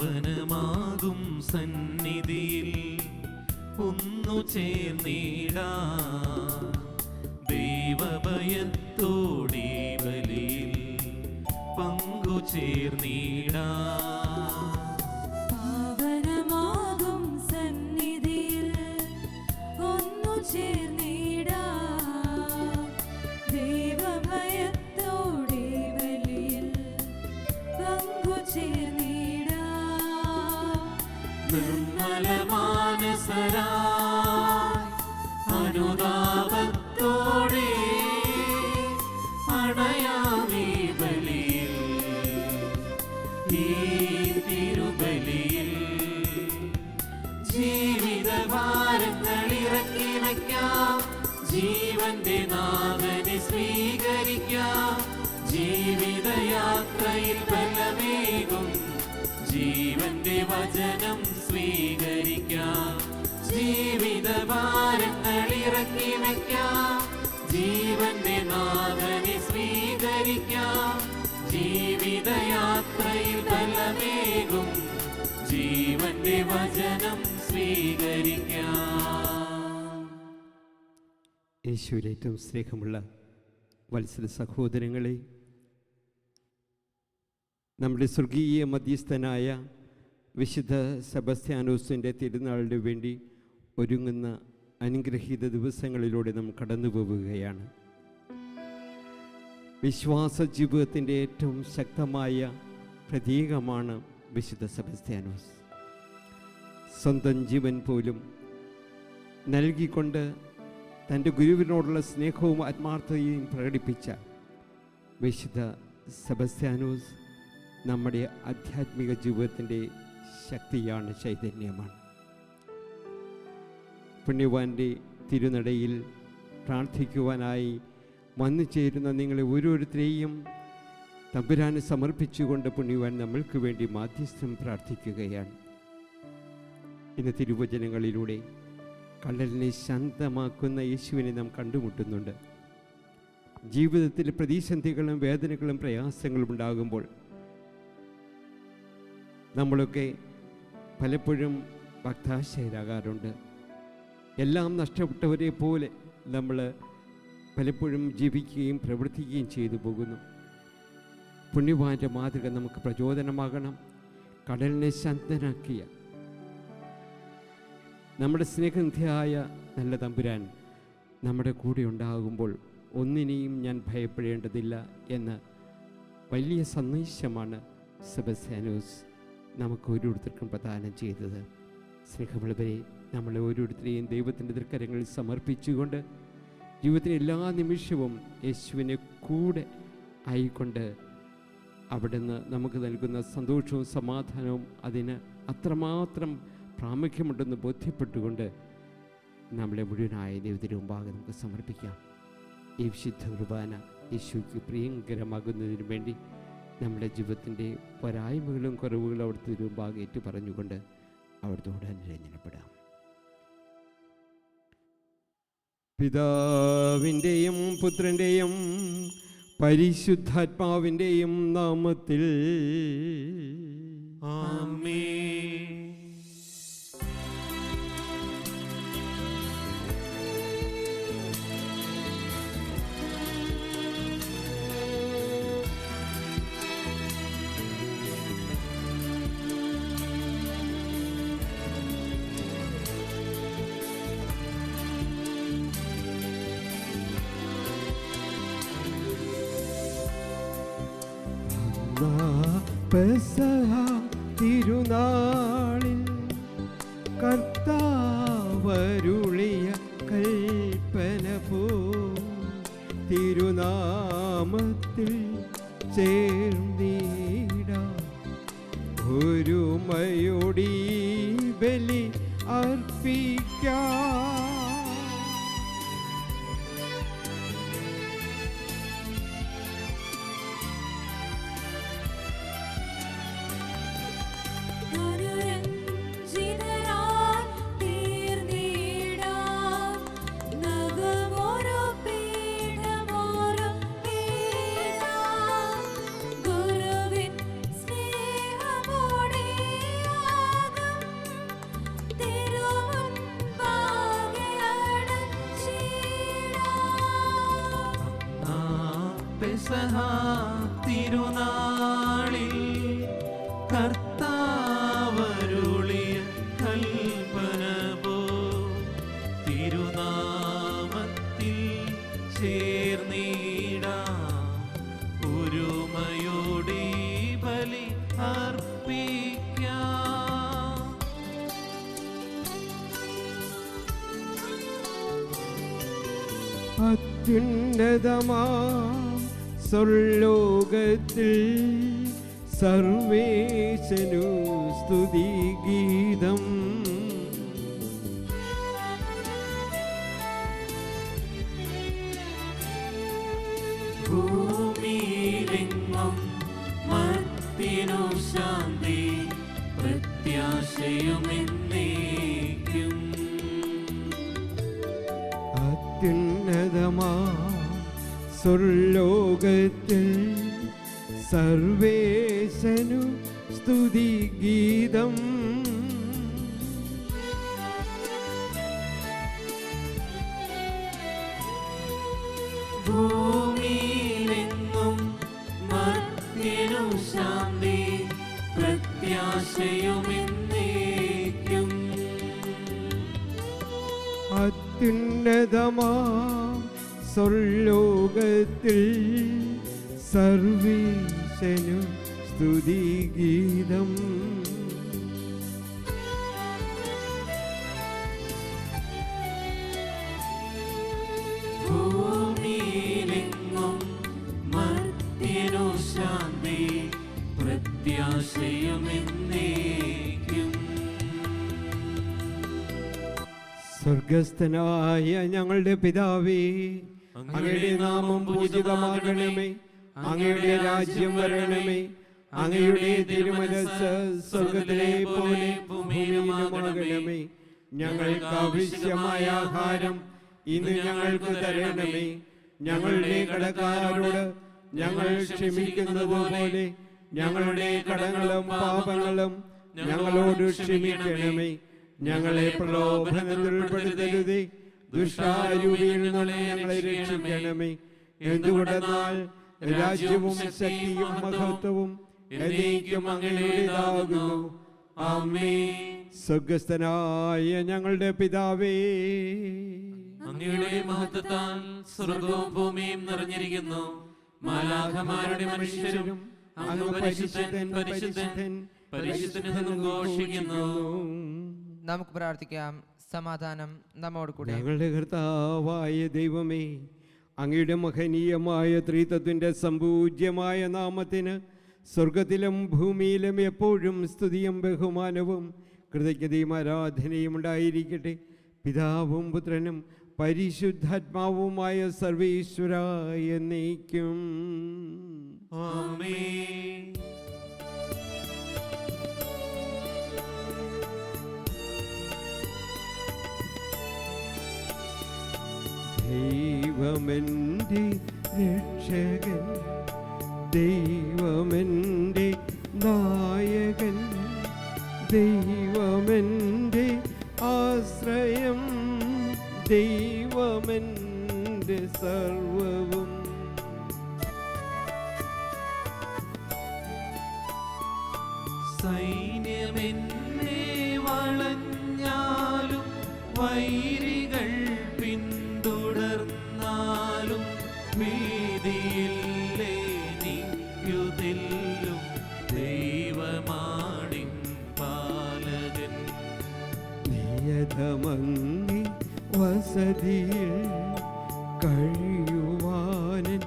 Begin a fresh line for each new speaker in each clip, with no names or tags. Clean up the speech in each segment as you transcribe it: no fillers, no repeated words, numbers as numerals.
പാവനമാകും സന്നിധിയിൽ ഒന്നു ചേർന്നിടാ ദൈവഭയത്തോടെ ബലിയിൽ പങ്കു ചേർന്നിടാ
പാവനമാകും സന്നിധിയിൽ ഒന്നു ചേർന്നിടാ ദൈവഭയത്തോടെ ബലിയിൽ പങ്കു ചേർന്നിടാ
നിർമ്മല മാനസരായി അനുതാപത്തോടെ അണയാമീ ബലിയിൽ ഈ തിരുബലിയിൽ ജീവിതഭാരങ്ങൾ ഇറക്കി വയ്ക്കാം ജീവന്റെ നാഥനെ സ്വീകരിക്കാം ജീവിതയാത്രയിൽ ബലമേകും ജീവന്റെ വചനം സ്വീകരിക്കാം ജീവിതഭാരങ്ങൾ ഇറക്കി വയ്ക്കാം ജീവന്റെ നാഥനെ സ്വീകരിക്കാം ജീവിതയാത്രയിൽ ബലമേകും ജീവന്റെ വചനം സ്വീകരിക്കാം.
യേശുവിൽ ഏറ്റവും സ്നേഹമുള്ള വത്സല സഹോദരങ്ങളെ, നമ്മുടെ സ്വർഗീയ മധ്യസ്ഥനായ വിശുദ്ധ സെബസ്ത്യാനോസിൻ്റെ തിരുനാളിന് വേണ്ടി ഒരുങ്ങുന്ന അനുഗ്രഹീത ദിവസങ്ങളിലൂടെ നാം കടന്നു പോവുകയാണ്. വിശ്വാസ ജീവിതത്തിൻ്റെ ഏറ്റവും ശക്തമായ പ്രതീകമാണ് വിശുദ്ധ സെബസ്ത്യാനോസ്. സ്വന്തം ജീവൻ പോലും നൽകിക്കൊണ്ട് തൻ്റെ ഗുരുവിനോടുള്ള സ്നേഹവും ആത്മാർത്ഥതയും പ്രകടിപ്പിച്ച വിശുദ്ധ സെബസ്ത്യാനോസ് നമ്മുടെ ആധ്യാത്മിക ജീവിതത്തിൻ്റെ ശക്തിയാണ്, ചൈതന്യമാണ്. പുണ്യവാൻ്റെ തിരുനടയിൽ പ്രാർത്ഥിക്കുവാനായി വന്നു ചേരുന്ന നിങ്ങളെ ഓരോരുത്തരെയും തമ്പുരാന് സമർപ്പിച്ചുകൊണ്ട് പുണ്യവാൻ നമ്മൾക്ക് വേണ്ടി മാധ്യസ്ഥം പ്രാർത്ഥിക്കുകയാണ്. ഇന്ന് തിരുവചനങ്ങളിലൂടെ കടലിനെ ശാന്തമാക്കുന്ന യേശുവിനെ നാം കണ്ടുമുട്ടുന്നുണ്ട്. ജീവിതത്തിൽ പ്രതിസന്ധികളും വേദനകളും പ്രയാസങ്ങളും ഉണ്ടാകുമ്പോൾ നമ്മളൊക്കെ പലപ്പോഴും ഭക്താശയരാകാറുണ്ട്. എല്ലാം നഷ്ടപ്പെട്ടവരെ പോലെ നമ്മൾ പലപ്പോഴും ജീവിക്കുകയും പ്രവർത്തിക്കുകയും ചെയ്തു പോകുന്നു. പുണ്യവാൻ്റെ മാതൃക നമുക്ക് പ്രചോദനമാകണം. കടലിനെ ശാന്തനാക്കിയ നമ്മുടെ സ്നേഹനിധിയായ നല്ല തമ്പുരാൻ നമ്മുടെ കൂടെ ഉണ്ടാകുമ്പോൾ ഒന്നിനെയും ഞാൻ ഭയപ്പെടേണ്ടതില്ല എന്ന വലിയ സന്ദേശമാണ് സെബസ്ത്യാനോസ് നമുക്ക് ഓരോരുത്തർക്കും പ്രദാനം ചെയ്തത്. സ്നേഹമുള്ളവരെ, നമ്മളെ ഓരോരുത്തരെയും ദൈവത്തിൻ്റെ തൃക്കരങ്ങളിൽ സമർപ്പിച്ചുകൊണ്ട് ജീവിതത്തിലെ എല്ലാ നിമിഷവും യേശുവിനെ കൂടെ ആയിക്കൊണ്ട് അവിടുന്ന് നമുക്ക് നൽകുന്ന സന്തോഷവും സമാധാനവും അതിന് അത്രമാത്രം പ്രാമുഖ്യമുണ്ടെന്ന് ബോധ്യപ്പെട്ടുകൊണ്ട് നമ്മളെ മുഴുവനായ ദൈവത്തിൻ്റെ മുമ്പാകെ നമുക്ക് സമർപ്പിക്കാം. ഈ വിശുദ്ധ കുർബാന യേശുവിക്ക് പ്രിയങ്കരമാകുന്നതിന് വേണ്ടി നമ്മുടെ ജീവിതത്തിൻ്റെ പോരായ്മകളും കുറവുകളും അവിടുത്തെ മുമ്പാകെ ഏറ്റു പറഞ്ഞുകൊണ്ട് അവിടുത്തോട് അനുരഞ്ജനപ്പെടാം. പിതാവിൻ്റെയും പുത്രൻ്റെയും പരിശുദ്ധാത്മാവിൻ്റെയും നാമത്തിൽ
ആമേൻ.
പെസഹ തിരുനാളിൽ കർത്താവരുളിയ കൽപ്പന പോ തിരുനാമത്തിൽ ചേർന്നിടാം ഒരുമയോടി ബലി അർപ്പിക്കാം.
അനുരഞ്ജനപ്പെടാം
പെസഹ തിരുനാളിൽ കർത്താവരുളിയ കൽപ്പന പോ തിരുനാമത്തിൽ ചേർന്നിടാം ഒരുമയോടെ ബലി അർപ്പിക്കാം.
അത്യുന്നതമാം സ്വർലോകത്തിൽ സർവേശനു സ്തുതിഗീതം.
ഭൂമിയിലെങ്ങും മർത്യനു ശാന്തി പ്രത്യാശയുമെന്നേക്കും.
അത്യുന്നതമാം സ്വർലോകത്തിൽ സർവേശനു സ്തുതിഗീതം.
ഭൂമിയിലെങ്ങും മർത്യനു ശാന്തി പ്രത്യാശയുമെന്നേക്കും.
അത്യുന്നതമാം സ്വർലോകത്തിൽ സർവേശനു സ്തുതിഗീതം.
ഭൂമിയിലെങ്ങും മർത്യനു ശാന്തി പ്രത്യാശയുമെന്നേക്കും.
സ്വർഗസ്ഥനായ ഞങ്ങളുടെ പിതാവേ, അങ്ങയുടെ നാമം പൂജിതമാകണമേ. അങ്ങയുടെ രാജ്യം വരണമേ. അങ്ങയുടെ തിരുമനസ്സ് സ്വർഗത്തിലെ പോലെ ഭൂമിയിലുമാകണമേ. ഞങ്ങൾക്ക് ആവശ്യമായ ആഹാരം ഇന്ന് ഞങ്ങൾക്ക് തരണമേ. ഞങ്ങളുടെ കടക്കാരോട് ഞങ്ങൾ ക്ഷമിക്കുന്നത് പോലെ ഞങ്ങളുടെ കടങ്ങളും പാപങ്ങളും ഞങ്ങളോട് ക്ഷമിക്കണമേ. ഞങ്ങളെ പ്രലോഭനത്തിൽ ഉൾപ്പെടുത്തരുതേ, ദുഷ്ടാരൂപിയിൽ നിന്ന് ഞങ്ങളെ രക്ഷിക്കണമേ. എന്തുകൊണ്ടെന്നാൽ രാജ്യവും ശക്തിയും മഹത്വവും എന്നേക്കും അങ്ങയുടേതാകുന്നു. ആമേൻ. സ്വർഗസ്ഥനായ ഞങ്ങളുടെ പിതാവേ,
അങ്ങയുടെ മഹത്വത്താൽ സ്വർഗവും ഭൂമിയും നിറഞ്ഞിരിക്കുന്നു. മാലാഖമാരുടെ മനുഷ്യരും അങ്ങ് പരിശുദ്ധൻ പരിശുദ്ധൻ പരിശുദ്ധനെന്ന് ഘോഷിക്കുന്നു.
നമുക്ക് പ്രാർത്ഥിക്കാം. സമാധാനം നമ്മോട് കൂടെ.
ഞങ്ങളുടെ കർത്താവായ ദൈവമേ, അങ്ങയുടെ മഹനീയമായ ത്രിത്വത്തിന്റെ സമ്പൂജ്യമായ നാമത്തിന് സ്വർഗത്തിലും ഭൂമിയിലും എപ്പോഴും സ്തുതിയും ബഹുമാനവും കൃതജ്ഞതയും ആരാധനയും ഉണ്ടായിരിക്കട്ടെ. പിതാവും പുത്രനും പരിശുദ്ധാത്മാവുമായ സർവേശ്വരായ എന്നേക്കും.
ആമേൻ.
ദൈവമെൻ്റെ രക്ഷകൻ, ദൈവമെൻ്റെ നായകൻ, ദൈവമെൻ്റെ ആശ്രയം, ദൈവമെൻ്റെ സർവവും.
സൈന്യമെന്നെ വളഞ്ഞാലും വൈരികൾ പിന്തുടർന്നാലും ഭീതിയില്ലെനിക്കുതെല്ലും ദൈവമാണിൻ പാലകൻ.
നിയതമങ്ങി വസതിയിൽ കഴിയുവാനൻ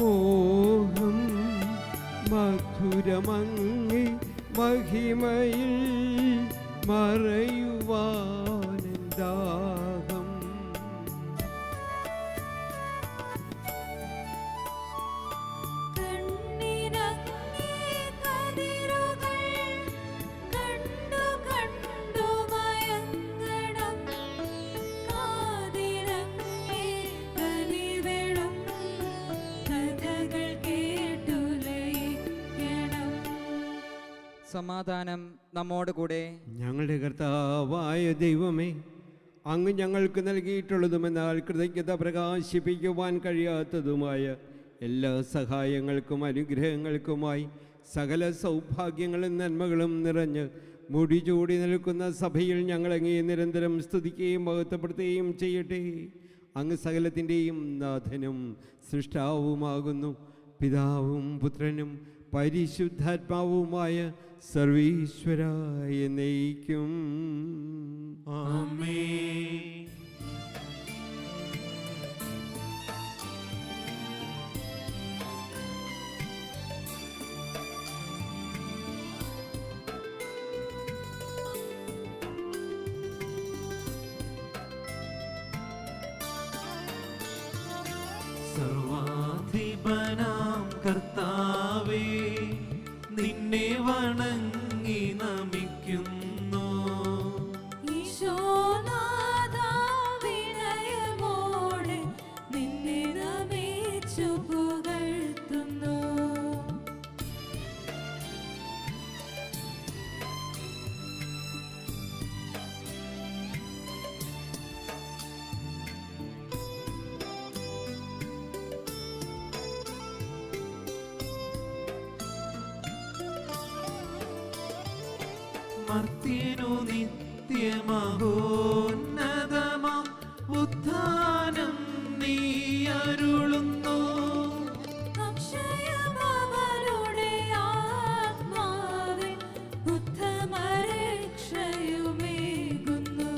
മോഹം, മധുരമങ്ങി മഹിമയിൽ മറയുവാനൻ ദാഹം.
സമാധാനം നമ്മോട് കൂടെ.
ഞങ്ങളുടെ കർത്താവായ ദൈവമേ, അങ്ങ് ഞങ്ങൾക്ക് നൽകിയിട്ടുള്ളതുമെന്നാൽ കൃതജ്ഞത പ്രകാശിപ്പിക്കുവാൻ കഴിയാത്തതുമായ എല്ലാ സഹായങ്ങൾക്കും അനുഗ്രഹങ്ങൾക്കുമായി സകല സൗഭാഗ്യങ്ങളും നന്മകളും നിറഞ്ഞ് മുടിചൂടി നിൽക്കുന്ന സഭയിൽ ഞങ്ങളങ്ങേ നിരന്തരം സ്തുതിക്കുകയും മഹത്വപ്പെടുത്തുകയും ചെയ്യട്ടെ. അങ്ങ് സകലത്തിൻ്റെയും നാഥനും സൃഷ്ടാവുമാകുന്നു. പിതാവും പുത്രനും പരിശുദ്ധാത്മാവുമായ സർവീശ്വരായ എന്നേക്കും
ആമേൻ. സർവാധിപനാം കർത്താവേ, നിന്നെ വണങ്ങി നമിക്കുന്നു.
ഈശോനാഥാ വിനയമോടെ നിന്നെ നമിച്ചു പുകഴ്ത്തുന്നു.
മർത്യനു നിത്യമഹോന്നതമാം ഉത്ഥാനം നീ അരുളുന്നു.
അക്ഷയമവരുടെ ആത്മാവിൽ ഉത്തമരക്ഷയുമേകുന്നു.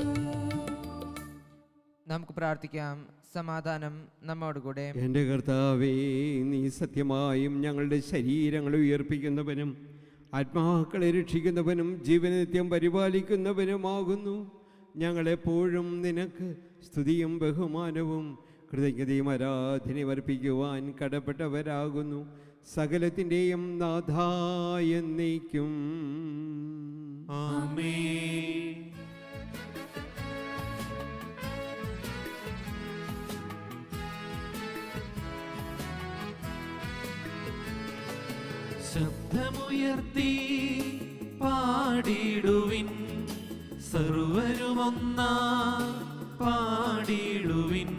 നമുക്ക് പ്രാർത്ഥിക്കാം. സമാധാനം നമ്മോടുകൂടെ.
എൻ്റെ കർത്താവേ, നീ സത്യമായും ഞങ്ങളുടെ ശരീരങ്ങളെ ഉയർപ്പിക്കുന്നവനും ആത്മാക്കളെ രക്ഷിക്കുന്നവനും ജീവനിത്യം പരിപാലിക്കുന്നവനുമാകുന്നു. ഞങ്ങളെപ്പോഴും നിനക്ക് സ്തുതിയും ബഹുമാനവും കൃതജ്ഞതയും ആരാധനയും അർപ്പിക്കുവാൻ കടപ്പെട്ടവരാകുന്നു. സകലത്തിൻ്റെയും നാഥായ എന്നേക്കും
ആമേൻ. ശബ്ദമുയർത്തി പാടിടുവിൻ, സർവരുമൊന്നാ പാടിടുവിൻ.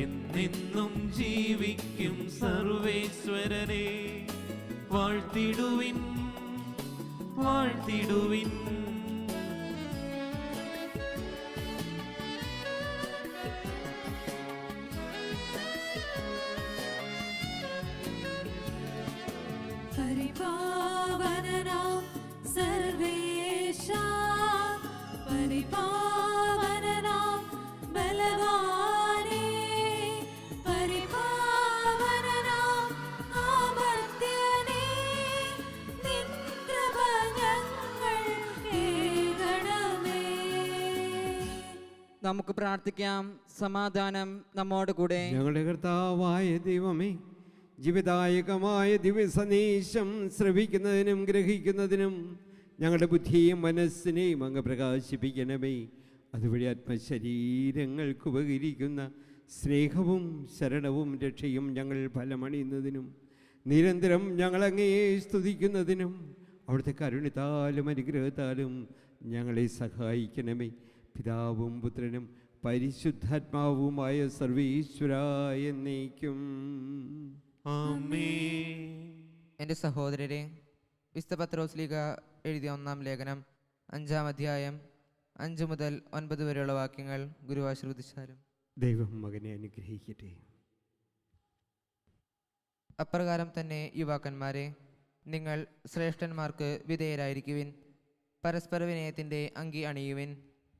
എന്നെന്നും ജീവിക്കും സർവേശ്വരനെ വാഴ്ത്തിടുവിൻ, വാഴ്ത്തിടുവിൻ.
പരിപാവനനാം സർവേശാ, പരിപാവനനാം ബലവാനേ, പരിപാവനനാം അമർത്യനേ, നിൻ കൃപ ഞങ്ങൾ കേൾക്കണമേ.
നമുക്ക് പ്രാർത്ഥിക്കാം. സമാധാനം നമ്മോടുകൂടെ.
ഞങ്ങളുടെ കർത്താവായ ദൈവമേ, ജീവിതായകമായ ദിവസനീശം ശ്രവിക്കുന്നതിനും ഗ്രഹിക്കുന്നതിനും ഞങ്ങളുടെ ബുദ്ധിയും മനസ്സിനെയും അങ്ങ് പ്രകാശിപ്പിക്കണമേ. അതുവഴി ആത്മശരീരങ്ങൾക്ക് ഉപകരിക്കുന്ന സ്നേഹവും ശരണവും രക്ഷയും ഞങ്ങൾ ഫലമണിയുന്നതിനും നിരന്തരം ഞങ്ങളങ്ങയെ സ്തുതിക്കുന്നതിനും അവിടുത്തെ കരുണത്താലും അനുഗ്രഹത്താലും ഞങ്ങളെ സഹായിക്കണമേ. പിതാവും പുത്രനും പരിശുദ്ധാത്മാവുമായ സർവീശ്വരായ എന്നേക്കും
ആമേൻ.
എൻ്റെ സഹോദരരെ, വിശുദ്ധ പത്രോസ് ലീഗ എഴുതിയ 1-ാം ലേഖനം 5-ാം അധ്യായം 5 മുതൽ 9 വരെയുള്ള വാക്യങ്ങൾ ഗുരുവാശ്രവദിച്ചാലും.
ദൈവം മകനെ അനുഗ്രഹിക്കട്ടെ.
അപ്രകാരം തന്നെ യുവാക്കന്മാരെ, നിങ്ങൾ ശ്രേഷ്ഠന്മാർക്ക് വിധേയരായിരിക്കുവിൻ. പരസ്പര വിനയത്തിൻ്റെ അങ്കി അണിയുവിൻ.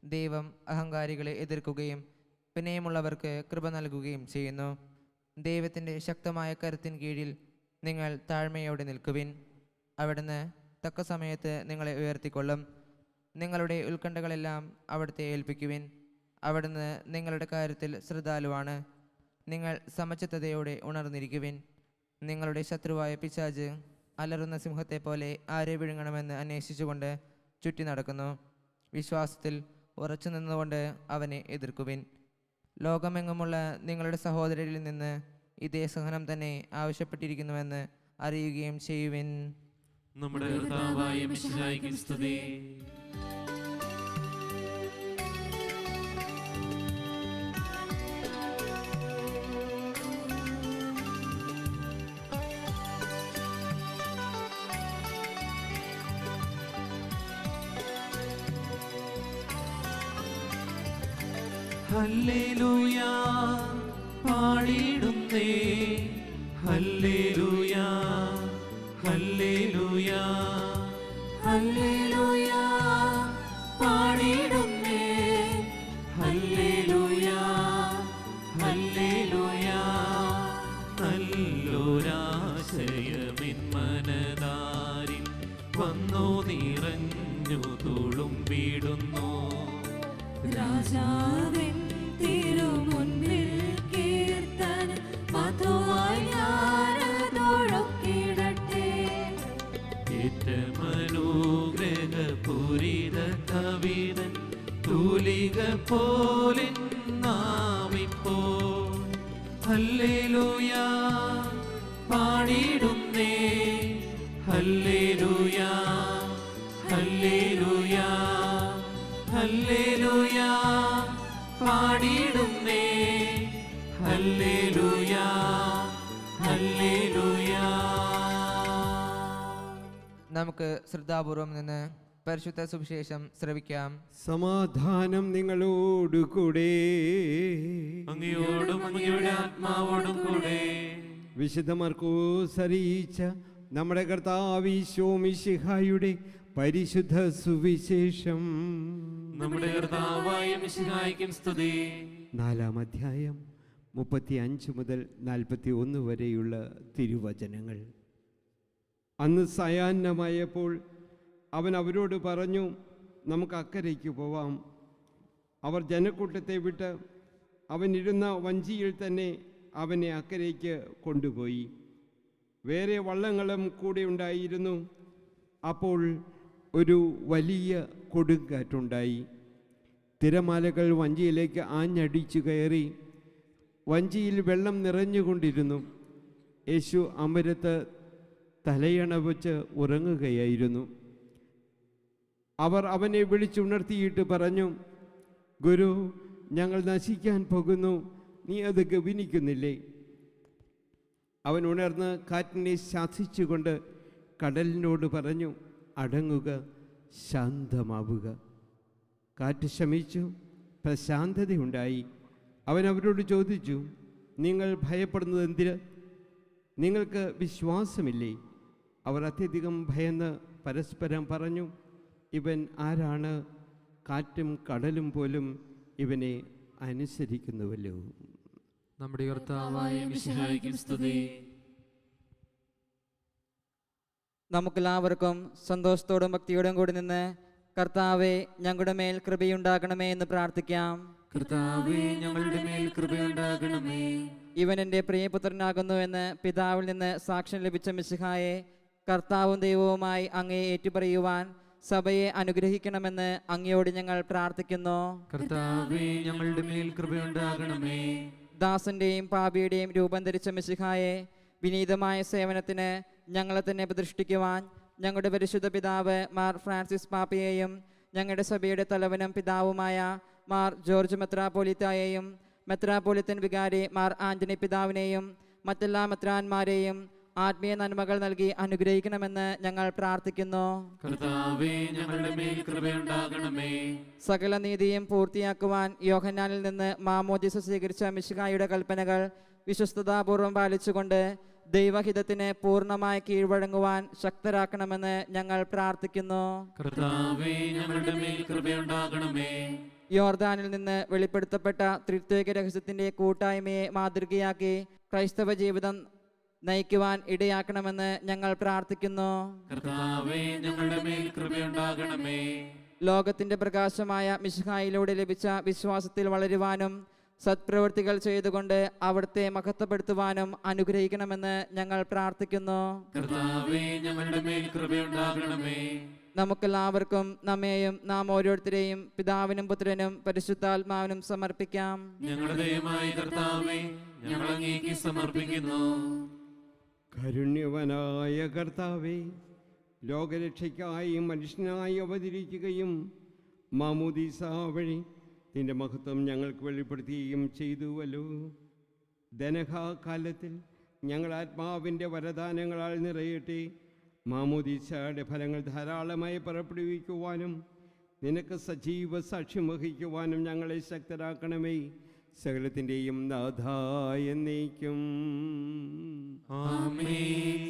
ദൈവം അഹങ്കാരികളെ എതിർക്കുകയും വിനയമുള്ളവർക്ക് കൃപ നൽകുകയും ചെയ്യുന്നു. ദൈവത്തിൻ്റെ ശക്തമായ കരുത്തിന് കീഴിൽ നിങ്ങൾ താഴ്മയോടെ നിൽക്കുവിൻ. അവിടുന്ന് തക്ക സമയത്ത് നിങ്ങളെ ഉയർത്തിക്കൊള്ളും. നിങ്ങളുടെ ഉത്കണ്ഠകളെല്ലാം അവിടുത്തെ ഏൽപ്പിക്കുവിൻ. അവിടുന്ന് നിങ്ങളുടെ കാര്യത്തിൽ ശ്രദ്ധാലുവാണ്. നിങ്ങൾ സമചിത്തതയോടെ ഉണർന്നിരിക്കുവിൻ. നിങ്ങളുടെ ശത്രുവായ പിശാച് അലറുന്ന സിംഹത്തെപ്പോലെ ആരെ വിഴുങ്ങണമെന്ന് അന്വേഷിച്ചുകൊണ്ട് ചുറ്റി നടക്കുന്നു. വിശ്വാസത്തിൽ ഉറച്ചു നിന്നുകൊണ്ട് അവനെ എതിർക്കുവിൻ. ലോകമെങ്ങുമുള്ള നിങ്ങളുടെ സഹോദരരിൽ നിന്ന് ഇതേ സഹനം തന്നെ ആവശ്യപ്പെട്ടിരിക്കുന്നുവെന്ന് അറിയുകയും ചെയ്യുവിൻ.
നമ്മുടെ കർത്താവായ മിശിഹായ്ക്ക് സ്തുതി. ഹല്ലേലൂയ പാടിടുന്നേ ഹല്ലേലൂയ ഹല്ലേലൂയ
ഹല്ലേലൂയ പാടിടുന്നേ
ഹല്ലേലൂയ ഹല്ലേലൂയ നല്ലൊരാശയമിൻ മനതാരിൽ വന്നു നിറഞ്ഞു തുളുമ്പിടുന്നു
രാജാവിൻ തിരുമുൻപിൽ കീർത്തന മധുവായി ഞാനതൊഴുക്കിടട്ടെ.
ഏറ്റമനുഗ്രഹപൂരിത കവിതൻ തൂലിക പോലെ നാമിപ്പോൾ ഹല്ലേലൂയ പാടിടുന്നേ ഹല്ലേലൂയ ഹല്ലേലൂയ ഹല്ലേലൂയ പാടിടുന്നേ ഹല്ലേലൂയ ഹല്ലേലൂയ.
നമുക്ക് ശ്രദ്ധാപൂർവം നിന്ന് പരിശുദ്ധ സുവിശേഷം ശ്രവിക്കാം.
സമാധാനം നിങ്ങളോടുകൂടെ.
അങ്ങയോടും അങ്ങയുടെ ആത്മാവോടും കൂടെ.
വിശുദ്ധ മർക്കോസ് അറിയിച്ച നമ്മുടെ കർത്താവ് ഈശോ മിശിഹായുടെ പരിശുദ്ധ സുവിശേഷം.
നമ്മുടെ കർത്താവായ മിശിഹായ്ക്കും സ്തുതി.
4-ാം അധ്യായം 35 മുതൽ 41 വരെയുള്ള തിരുവചനങ്ങൾ. അന്ന് സായാഹ്നമായപ്പോൾ അവൻ അവരോട് പറഞ്ഞു, നമുക്ക് അക്കരയ്ക്ക് പോവാം. അവർ ജനക്കൂട്ടത്തെ വിട്ട് അവൻ ഇരുന്ന വഞ്ചിയിൽ തന്നെ അവനെ അക്കരയ്ക്ക് കൊണ്ടുപോയി. വേറെ വള്ളങ്ങളും കൂടെ ഉണ്ടായിരുന്നു. അപ്പോൾ ഒരു വലിയ കൊടുങ്കാറ്റുണ്ടായി. തിരമാലകൾ വഞ്ചിയിലേക്ക് ആഞ്ഞടിച്ചു കയറി. വഞ്ചിയിൽ വെള്ളം നിറഞ്ഞുകൊണ്ടിരുന്നു. യേശു അമരത്ത് തലയണ വച്ച് ഉറങ്ങുകയായിരുന്നു. അവർ അവനെ വിളിച്ചുണർത്തിയിട്ട് പറഞ്ഞു, ഗുരു, ഞങ്ങൾ നശിക്കാൻ പോകുന്നു, നീ അത് ഗവനിക്കുന്നില്ലേ? അവൻ ഉണർന്ന് കാറ്റിനെ ശാസിച്ചുകൊണ്ട് കടലിനോട് പറഞ്ഞു, അടങ്ങുക, ശാന്തമാവുക. കാറ്റ് ശമിച്ചു, പ്രശാന്തതയുണ്ടായി. അവൻ അവരോട് ചോദിച്ചു, നിങ്ങൾ ഭയപ്പെടുന്നത് എന്തിന്? നിങ്ങൾക്ക് വിശ്വാസമില്ലേ? അവർ അത്യധികം ഭയന്ന് പരസ്പരം പറഞ്ഞു, ഇവൻ ആരാണ്? കാറ്റും കടലും പോലും ഇവനെ അനുസരിക്കുന്നുവല്ലോ.
നമ്മുടെ കർത്താവായ മിശിഹായ്ക്കും സ്തുതി.
നമുക്കെല്ലാവർക്കും സന്തോഷത്തോടും ഭക്തിയോടും കൂടി നിന്ന് കർത്താവെ, ഞങ്ങളുടെ മേൽ കൃപയുണ്ടാകണമേ എന്ന് പ്രാർത്ഥിക്കാം.
കർത്താവേ, ഞങ്ങളുടെ മേൽ കൃപയുണ്ടാകണമേ.
ഇവൻ എൻ്റെ പ്രിയപുത്രനാകുന്നു എന്ന് പിതാവിൽ നിന്ന് സാക്ഷ്യം ലഭിച്ച മിശിഹായെ, കർത്താവും ദൈവവുമായി അങ്ങയെ ഏറ്റുപറയുവാൻ സഭയെ അനുഗ്രഹിക്കണമെന്ന് അങ്ങയോട് ഞങ്ങൾ പ്രാർത്ഥിക്കുന്നു.
കർത്താവേ, ഞങ്ങളുടെ മേൽ കൃപയുണ്ടാകണമേ.
ദാസന്റെയും പാപിയുടെയും രൂപം ധരിച്ച മിശിഹായെ, വിനീതമായ സേവനത്തിന് ഞങ്ങളെ തന്നെ പ്രതിഷ്ഠിക്കുവാൻ ഞങ്ങളുടെ പരിശുദ്ധ പിതാവ് മാർ ഫ്രാൻസിസ് പാപ്പയെയും ഞങ്ങളുടെ സഭയുടെ തലവനും പിതാവുമായ മാർ ജോർജ് മെത്രാപ്പോലിത്തായെയും മെത്രാപ്പോലിത്തൻ വികാരി മാർ ആന്റണി പിതാവിനെയും മറ്റെല്ലാ മെത്രാന്മാരെയും ആത്മീയ നന്മകൾ നൽകി അനുഗ്രഹിക്കണമെന്ന് ഞങ്ങൾ പ്രാർത്ഥിക്കുന്നു.
കർത്താവേ, ഞങ്ങളുടെ മേൽ കൃപയുണ്ടാകണമേ.
സകല നീതിയും പൂർത്തിയാക്കുവാൻ യോഹന്നാനിൽ നിന്ന് മാമോദിസ സ്വീകരിച്ച മിശിഹായുടെ കൽപ്പനകൾ വിശ്വസ്തതാപൂർവം പാലിച്ചുകൊണ്ട് ദൈവഹിതത്തിന് പൂർണ്ണമായി കീഴ്വഴങ്ങുവാൻ ശക്തരാക്കണമെന്ന് ഞങ്ങൾ പ്രാർത്ഥിക്കുന്നു.
കർത്താവേ, ഞങ്ങളുടെ മേൽ കൃപയുണ്ടാകണമേ.
യോർദാനിൽ നിന്ന് വെളിപ്പെടുത്തപ്പെട്ട ത്രിത്വൈക രഹസ്യത്തിന്റെ കൂട്ടായ്മയെ മാതൃകയാക്കി ക്രൈസ്തവ ജീവിതം നയിക്കുവാൻ ഇടയാക്കണമെന്ന് ഞങ്ങൾ പ്രാർത്ഥിക്കുന്നു.
കർത്താവേ, ഞങ്ങളുടെ മേൽ കൃപയുണ്ടാകണമേ.
ലോകത്തിന്റെ പ്രകാശമായ മിശിഹായിലൂടെ ലഭിച്ച വിശ്വാസത്തിൽ വളരുവാനും സത്പ്രവൃത്തികൾ ചെയ്തുകൊണ്ട് അവിടുത്തെ മഹത്വപ്പെടുത്തുവാനും അനുഗ്രഹിക്കണമെന്ന് ഞങ്ങൾ പ്രാർത്ഥിക്കുന്നു.
കർത്താവേ, ഞങ്ങളുടെ മേൽ കൃപയുണ്ടാകണമേ.
നമുക്കെല്ലാവർക്കും നമ്മെയും നാം ഓരോരുത്തരെയും പിതാവിനും പുത്രനും പരിശുദ്ധാത്മാവിനും സമർപ്പിക്കാം.
ഞങ്ങളുടെ ദൈവമായ കർത്താവേ, ഞങ്ങൾ അങ്ങേക്ക് സമർപ്പിക്കുന്നു.
കാരുണ്യവനായ കർത്താവേ, ലോകരക്ഷയ്ക്കായി മനുഷ്യനായി അവതരിക്കുകയും മാമോദീസ വഴി നിന്റെ മഹത്വം ഞങ്ങൾക്ക് വെളിപ്പെടുത്തുകയും ചെയ്തുവല്ലോ. ധനഹാകാലത്തിൽ ഞങ്ങൾ ആത്മാവിൻ്റെ വരദാനങ്ങളാൽ നിറയട്ടെ. മാമോദീസയുടെ ഫലങ്ങൾ ധാരാളമായി പുറപ്പെടുവിക്കുവാനും നിനക്ക് സജീവ സാക്ഷ്യം വഹിക്കുവാനും ഞങ്ങളെ ശക്തരാക്കണമേ. സകലത്തിൻ്റെയും നാഥായ എന്നേക്കും.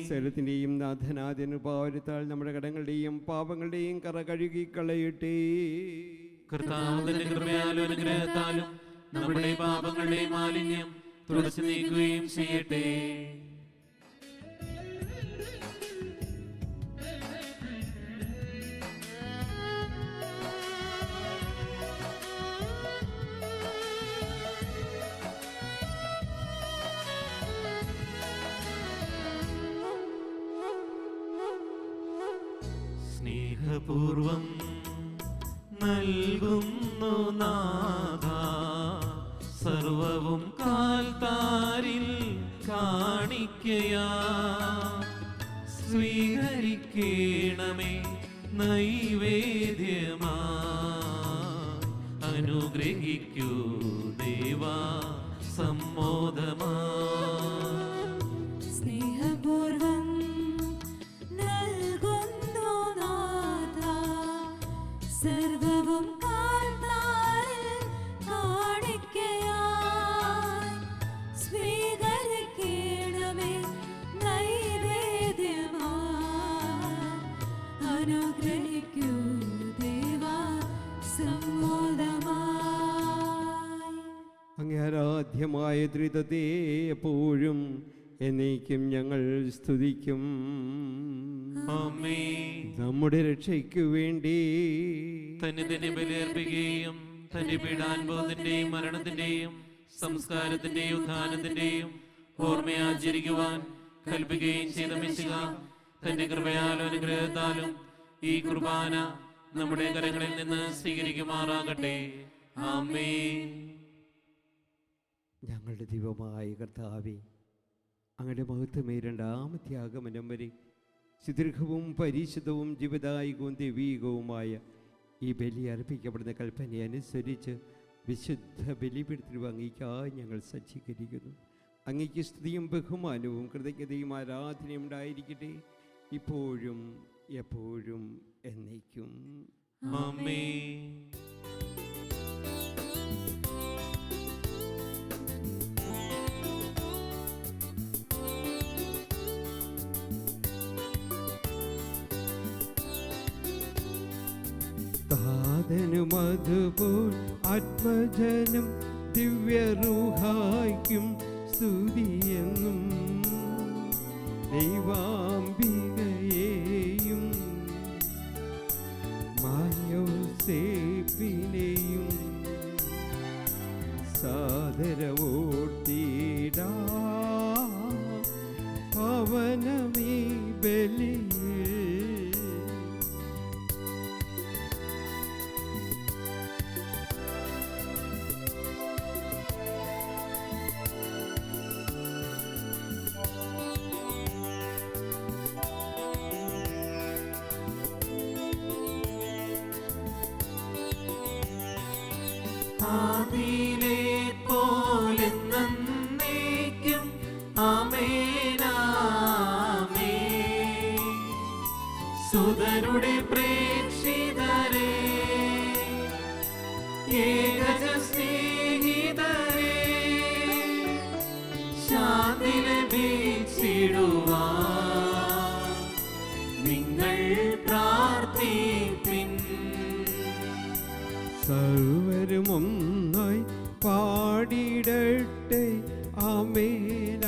സകലത്തിൻ്റെയും നാഥനാഥന് പാവരത്താൽ നമ്മുടെ കടങ്ങളുടെയും പാപങ്ങളുടെയും കറ കഴുകിക്കളയട്ടെ.
കർത്താവിന്റെ കൃപയാലും അനുഗ്രഹത്താലും നമ്മുടെ പാപങ്ങളുടെ മാലിന്യം തുടച്ചു നീക്കുകയും ചെയ്യട്ടെ. സ്നേഹപൂർവം നൽകുന്നു നാഥ സർവവും കാൽത്താരിൽ കാണിക്കയാ. സ്വീകരിക്കണമേ നൈവേദ്യമാ, അനുഗ്രഹിക്കൂ ദേവാ സമ്മോദമാ.
സ്നേഹപൂർവം നൽകുന്നു നാഥ സർവവും കാൽത്താരിൽ കാണിക്കയായി. സ്വീകരിക്കണമേ നൈവേദ്യമായി, അനുഗ്രഹിക്കൂ ദേവാ സമ്മോദമായി.
അങ്ങേ ആരാധ്യമായ ത്രിത്വത്തെ എപ്പോഴും എന്നേക്കും ഞങ്ങൾ സ്തുതിക്കും. നമ്മുടെ രക്ഷയ്ക്കു വേണ്ടി
തന്നെ ബലിയർപ്പിക്കുകയും തന്റെ പീഡാനുഭവത്തിന്റെയും മരണത്തിന്റെയും സംസ്കാരത്തിന്റെയും ഉത്ഥാനത്തിന്റെയും ഓർമ്മയാചരിക്കുവാൻ കൽപ്പിക്കുകയും ചെയ്ത മിശിഹ തന്റെ കൃപയാലും അനുഗ്രഹത്താലും ഈ കുർബാന നമ്മുടെ കരങ്ങളിൽ നിന്ന് സ്വീകരിക്കുമാറാകട്ടെ. ആമേൻ.
ഞങ്ങളുടെ ദൈവമായ കർത്താവേ, അങ്ങയുടെ മഹത്വമേ രണ്ടാമത്തെ ആഗമനം വരെ സുദീർഘവും പരിശുദ്ധവും ജീവദായകവും ദൈവീകവുമായ ഈ ബലി അർപ്പിക്കപ്പെടുന്ന കൽപ്പന അനുസരിച്ച് വിശുദ്ധ ബലിപീഠത്തിൽ അങ്ങേയ്ക്കായി ഞങ്ങൾ സജ്ജീകരിക്കുന്നു. അങ്ങേക്ക് സ്തുതിയും ബഹുമാനവും കൃതജ്ഞതയും ആരാധനയും ഉണ്ടായിരിക്കട്ടെ, ഇപ്പോഴും എപ്പോഴും എന്നേക്കും.
ആമേൻ.
താതനും അതുപോൽ ആത്മജനം ദിവ്യരൂഹായ്ക്കും സ്തുതിയെന്നും ദൈവാംബികയെയും മായോസേപ്പിനെയും സാദരവോട്ടിടാ പവനമീ ബലിയിൽ.
ആദിയിലെ പോലെന്നേക്കും ആമേൻ ആമേൻ. സുതരുടെ പ്രേക്ഷിതരേ, ഏകജ സ്നേഹിതരേ, ശാന്തി ലഭിച്ചിടുവാൻ നിങ്ങൾ പ്രാർത്ഥിപ്പിൻ.
സർവരും ഒന്നായി പാടിടട്ടെ ആമേൻ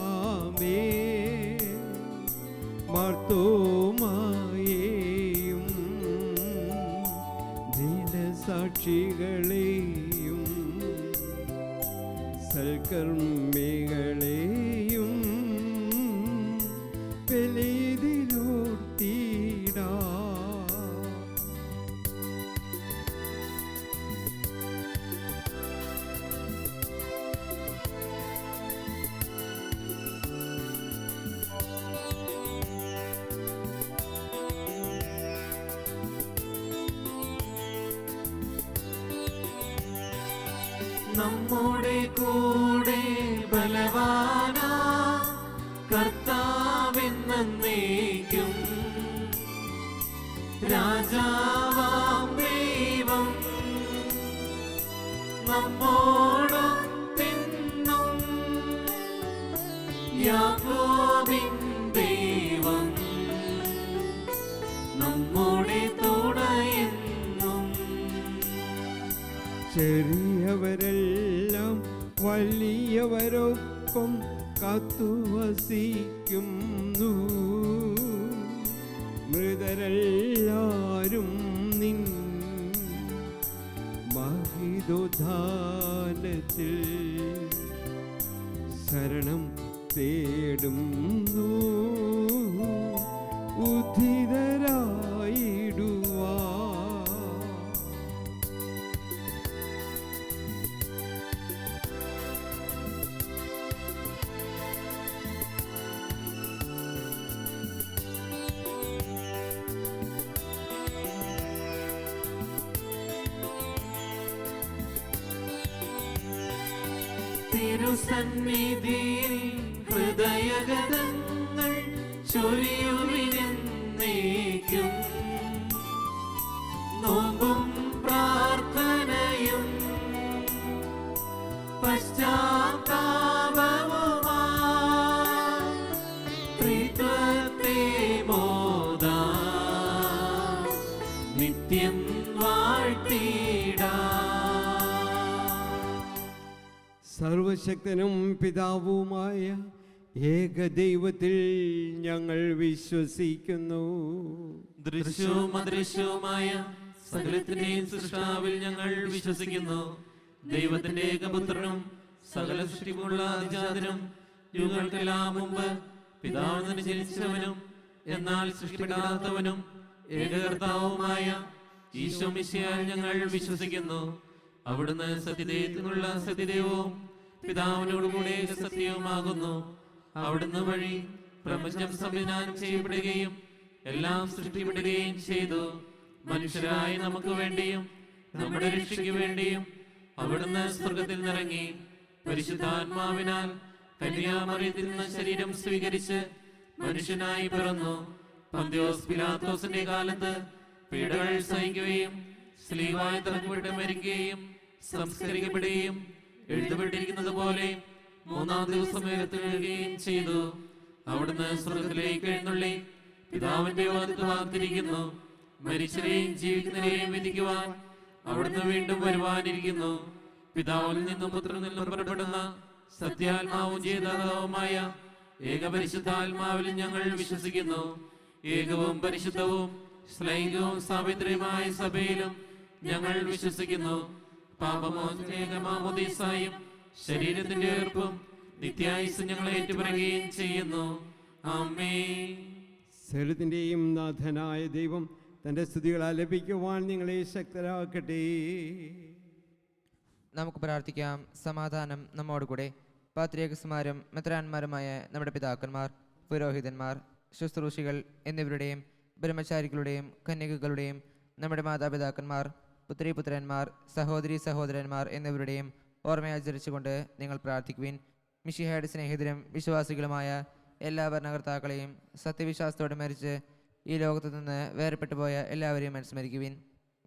ആമേൻ. മാർത്തോമായെയും ദീനസാക്ഷികളെയും സൽക്കർമ്മികളെയും ബലിയിലോർത്തിടാ.
നമ്മുടെ കൂടെ ബലവാനാ കർത്താവെന്നേക്കും, രാജാവാം നമ്മോടൊത്തെന്നും യാക്കോബിൻ ദൈവം നമ്മുടെ തുണയെന്നും.
ചെറിയവരെല്ലാം വലിയവരൊപ്പം കാത്തുവസിക്കുന്നു. മൃതരെല്ലാരും നിൻ മഹിതോദ്ധാനത്തിൽ ശരണം തേടുന്നു. ഉദ്ധിതരായിടുവാ
തിരുസന്നിധിയിൽ ഹൃദയഗതങ്ങൾ ചൊരിയുവിനെന്നേക്കും. നോമ്പും പ്രാർത്ഥനയും പശ്ചാത്താപവുമായി ത്രിത്വത്തെ മോദാം നിത്യം വാഴ്ത്തിടാം.
സർവശക്തനും പിതാവുമായ ഏകദൈവത്തിൽ ഞങ്ങൾ വിശ്വസിക്കുന്നു.
ദൃശ്യവും അദൃശ്യവുമായ സകലത്തിന്റെയും സൃഷ്ടാവിൽ ഞങ്ങൾ വിശ്വസിക്കുന്നു. ദൈവത്തിന്റെ ഏകപുത്രനും സകല സൃഷ്ടിക്കുള്ള അതിജാതനും യുഗങ്ങൾക്കെല്ലാം മുമ്പ് പിതാവിൽ നിന്ന് ജനിച്ചവനും എന്നാൽ സൃഷ്ടിപ്പെടാത്തവനും ഏകകർത്താവുമായ ഈശോ മിശിഹായിൽ ഞങ്ങൾ വിശ്വസിക്കുന്നു. അവിടുന്ന് സത്യദൈവത്തിനുള്ള സത്യദൈവവും പിതാവിനോടുകൂടെ സത്യവുമാകുന്നു. അവിടുന്ന് വഴി പ്രപഞ്ചം സംവിധാനം ചെയ്യപ്പെടുകയും എല്ലാം സൃഷ്ടിക്കപ്പെടുകയും ചെയ്തു. മനുഷ്യരായി നമുക്ക് വേണ്ടിയും നമ്മുടെ രക്ഷയ്ക്ക് വേണ്ടിയും അവിടുന്ന് സ്വർഗത്തിൽ നിറങ്ങി പരിശുദ്ധാത്മാവിനാൽ കന്യാമറിയത്തിൽ നിന്ന് ശരീരം സ്വീകരിച്ച് മനുഷ്യനായി പിറന്നു. പന്ത്യോസ് പിലാത്തോസിന്റെ കാലത്ത് പീഡകൾ സഹിക്കുകയും സ്ലീവായി തറക്കപ്പെട്ട് മരിക്കുകയും സംസ്കരിക്കപ്പെടുകയും എഴുതപ്പെട്ടിരിക്കുന്നത് പോലെ മൂന്നാം ദിവസം ഉയർത്തെഴുകയും ചെയ്തു. അവിടുന്ന് സ്വർഗത്തിലേക്ക് എഴുന്നള്ളി പിതാവിന്റെ വലത്ത് വാർത്തിരിക്കുന്നു. മരിച്ചവരെയും ജീവിക്കുന്നവരെയും വിധിക്കുവാൻ അവിടുന്ന് വീണ്ടും വരുവാനിരിക്കുന്നു. പിതാവിൽ നിന്നും പുത്രനിൽ നിന്നും പുറപ്പെടുന്ന സത്യാത്മാവും ജേതാവുമായ ഏകപരിശുദ്ധാത്മാവിൽ ഞങ്ങൾ വിശ്വസിക്കുന്നു. ഏകവും പരിശുദ്ധവും ശ്ലൈംഗവും സാവിത്രിയുമായ സഭയിലും ഞങ്ങൾ വിശ്വസിക്കുന്നു. പാപമോചനമാമോദീസായും ശരീരത്തിന്റെ ഉയർപ്പും നിത്യായുസ്സും ഞങ്ങളെ ഏറ്റുപറയുകയും ചെയ്യുന്നു. ആമേൻ.
സകലത്തിൻ്റെയും നാഥനായ ദൈവം തൻ്റെ സ്തുതികൾ ആലപിക്കുവാൻ നിങ്ങളെ ശക്തരാക്കട്ടെ.
നമുക്ക് പ്രാർത്ഥിക്കാം. സമാധാനം നമ്മോടുകൂടെ. പാത്രിയകസ്മാരും മെത്രാന്മാരുമായ നമ്മുടെ പിതാക്കന്മാർ, പുരോഹിതന്മാർ, ശുശ്രൂഷികൾ എന്നിവരുടെയും ബ്രഹ്മചാരികളുടെയും കന്യകകളുടെയും നമ്മുടെ മാതാപിതാക്കന്മാർ, പുത്രീപുത്രന്മാർ, സഹോദരി സഹോദരന്മാർ എന്നിവരുടെയും ഓർമ്മയാചരിച്ചുകൊണ്ട് നിങ്ങൾ പ്രാർത്ഥിക്കുവിൻ. മിശിഹായുടെ സ്നേഹിതരും വിശ്വാസികളുമായ എല്ലാ ഭരണകർത്താക്കളെയും സത്യവിശ്വാസത്തോടെ മരിച്ച് ഈ ലോകത്തു നിന്ന് വേർപെട്ടു പോയ എല്ലാവരെയും അനുസ്മരിക്കുവിൻ.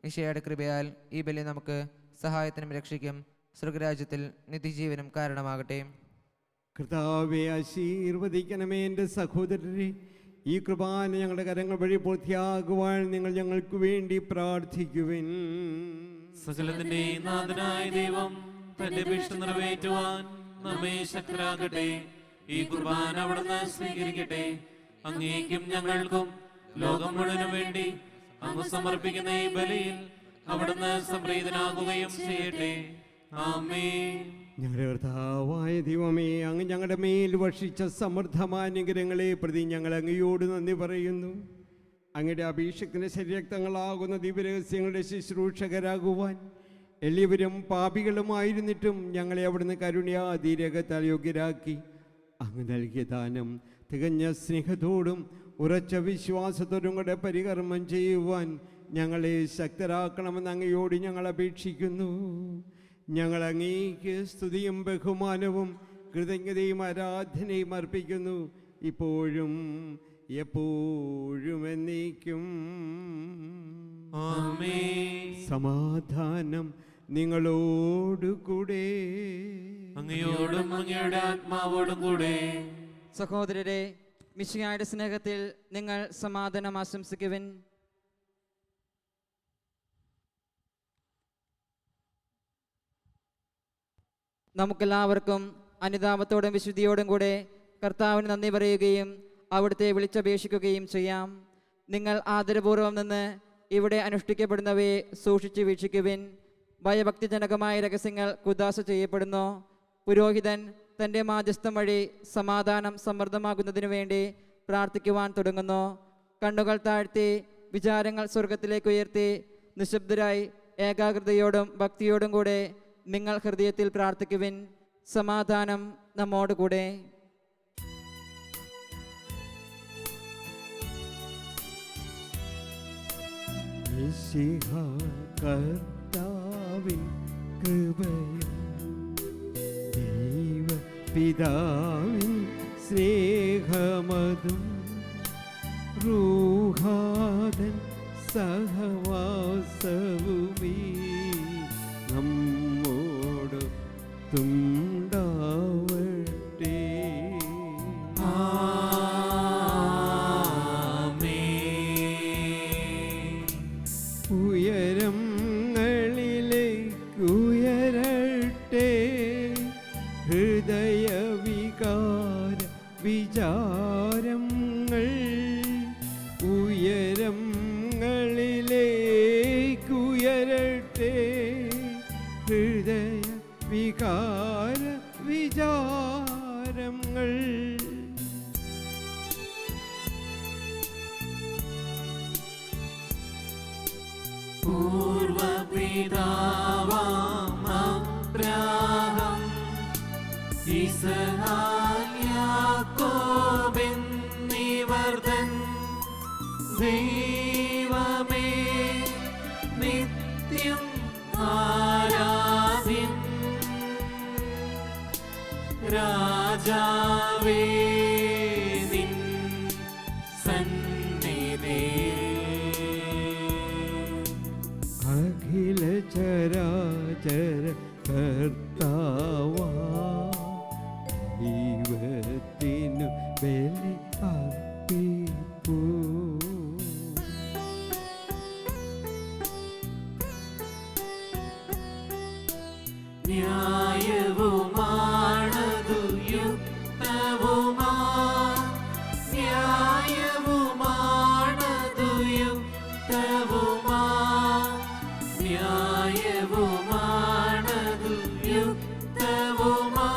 മിശിഹായുടെ കൃപയാൽ ഈ ബലി നമുക്ക് സഹായത്തിനും രക്ഷയ്ക്കും സ്വർഗരാജ്യത്തിൽ നിത്യജീവനും കാരണമാകട്ടെ.
കർത്താവെ ആശീർവദിക്കണമേ. എൻ്റെ സഹോദരരെ, ഈ കൃപാന ഞങ്ങളുടെ കരങ്ങൾ വഴി പൂർത്തിയാകുവാൻ നിങ്ങൾ ഞങ്ങൾക്ക് വേണ്ടി പ്രാർത്ഥിക്കുവിൻ.
സകലത്തിന്റെ നാഥനായ ദൈവം തന്റെ അപേക്ഷ നിറവേറ്റുവാൻ നമ്മെ ശക്തരാകട്ടെ. ഈ കുർബാന അവിടുന്ന് സ്വീകരിക്കട്ടെ. അങ്ങേക്കും ഞങ്ങൾക്കും ലോകം മുഴുവനും വേണ്ടി അങ്ങ് സമർപ്പിക്കുന്ന ഈ ബലിയിൽ അവിടുന്ന് സംപ്രീതനാകുകയും ചെയ്യട്ടെ. ആമേൻ.
ഞങ്ങളുടെ കർത്താവായ ദൈവമേ, അങ്ങ് ഞങ്ങളുടെ മേൽ വർഷിച്ച സമൃദ്ധമാനുഗ്രഹങ്ങളെ പ്രതി ഞങ്ങൾ അങ്ങയോട് നന്ദി പറയുന്നു. അങ്ങയുടെ അഭിഷേകത്തിന്റെ ശരീരക്തങ്ങളാകുന്ന ദിവ്യരഹസ്യങ്ങളുടെ ശുശ്രൂഷകരാകുവാൻ എല്ലാവരും പാപികളുമായിരുന്നിട്ടും ഞങ്ങളെ അവിടുന്ന് കരുണയാതിരകത്താൽ യോഗ്യരാക്കി. അങ്ങ് നൽകിയ ദാനം തികഞ്ഞ സ്നേഹത്തോടും ഉറച്ച വിശ്വാസത്തോടും കൂടെ പരികർമ്മം ചെയ്യുവാൻ ഞങ്ങളെ ശക്തരാക്കണമെന്ന് അങ്ങയോട് ഞങ്ങൾ അപേക്ഷിക്കുന്നു. ഞങ്ങൾ അങ്ങേക്ക് സ്തുതിയും ബഹുമാനവും കൃതജ്ഞതയും ആരാധനയും അർപ്പിക്കുന്നു, ഇപ്പോഴും എപ്പോഴും എന്നേക്കും.
ആമേൻ.
സമാധാനം നിങ്ങളോടുകൂടെ.
അങ്ങയോടും അങ്ങയുടെ ആത്മാവോടും കൂടെ.
സഹോദരരെ, മിശിഹായുടെ സ്നേഹത്തിൽ നിങ്ങൾ സമാധാനം ആശംസിക്കുവിൻ. നമുക്കെല്ലാവർക്കും അനുതാപത്തോടും വിശുദ്ധിയോടും കൂടെ കർത്താവിന് നന്ദി പറയുകയും അവിടുത്തെ വിളിച്ചപേക്ഷിക്കുകയും ചെയ്യാം. നിങ്ങൾ ആദരപൂർവ്വം നിന്ന് ഇവിടെ അനുഷ്ഠിക്കപ്പെടുന്നവയെ സൂക്ഷിച്ചു വീക്ഷിക്കുവിൻ. ഭയഭക്തിജനകമായ രഹസ്യങ്ങൾ കുദാശ ചെയ്യപ്പെടുന്നു. പുരോഹിതൻ തൻ്റെ മാധ്യസ്ഥം വഴി സമാധാനം സമൃദ്ധമാകുന്നതിനു വേണ്ടി പ്രാർത്ഥിക്കുവാൻ തുടങ്ങുന്നു. കണ്ണുകൾ താഴ്ത്തി വിചാരങ്ങൾ സ്വർഗത്തിലേക്ക് ഉയർത്തി നിശബ്ദരായി ഏകാഗ്രതയോടും ഭക്തിയോടും കൂടെ നിങ്ങൾ ഹൃദയത്തിൽ പ്രാർത്ഥിക്കുവിൻ. സമാധാനം നമ്മോടുകൂടെ.
കർത്താവിൻ കൃപയും ദൈവപിതാവിൻ സ്നേഹമതും റൂഹാദൻ സഹവാസവുമീ നമ്മോട് തുണ്ടാവട്ടെ. ഉയരങ്ങളിലേക്കുയരട്ടെ ഹൃദയവികാര വിചാരങ്ങൾ. ഉയരങ്ങളിലേക്കുയരട്ടെ ഹൃദയ വികാര വിചാരങ്ങൾ.
പൂർവപിതാവാം അബ്രാഹാം ഇസ്ഹാക്ക് യാക്കോബ് എന്നിവർ തൻ ദൈവമേ നിത്യം ആരാധ്യൻ. രാജാവേ നിൻ
അഖില ചരാചര കർത്താവാ ദൈവത്തിനു ബലി അർപ്പിപ്പൂ.
ന്യായവുമാണതു യുക്തവുമാ. ന്യായവുമാണതു യുക്തവുമാ. ന്യായവുമാണതു യുക്തവുമാ.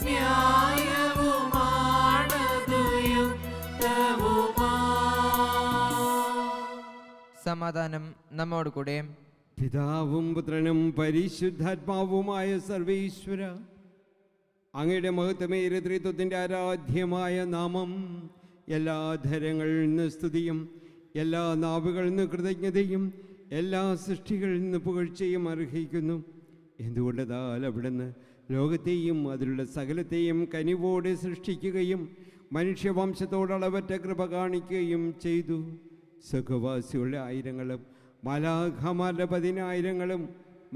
ന്യായവുമാണതു യുക്തവുമാ.
സമാധാനം നമ്മോട് കൂടെ.
പിതാവും പുത്രനും പരിശുദ്ധാത്മാവുമായ സർവീശ്വര, അങ്ങയുടെ മഹത്വമേറിയ ത്രിത്വത്തിൻ്റെ ആരാധ്യമായ നാമം എല്ലാ ധരങ്ങളിൽ നിന്ന് സ്തുതിയും എല്ലാ നാവുകളിൽ നിന്ന് കൃതജ്ഞതയും എല്ലാ സൃഷ്ടികളിൽ നിന്ന് പുകഴ്ചയും അർഹിക്കുന്നു. എന്തുകൊണ്ടതാൽ അവിടുന്ന് ലോകത്തെയും അതിലുള്ള സകലത്തെയും കനിവോടെ സൃഷ്ടിക്കുകയും മനുഷ്യവംശത്തോടളവറ്റ കൃപ കാണിക്കുകയും ചെയ്തു. സുഖവാസികളുടെ ആയിരങ്ങളും മാലാഖമാരുടെ 10,000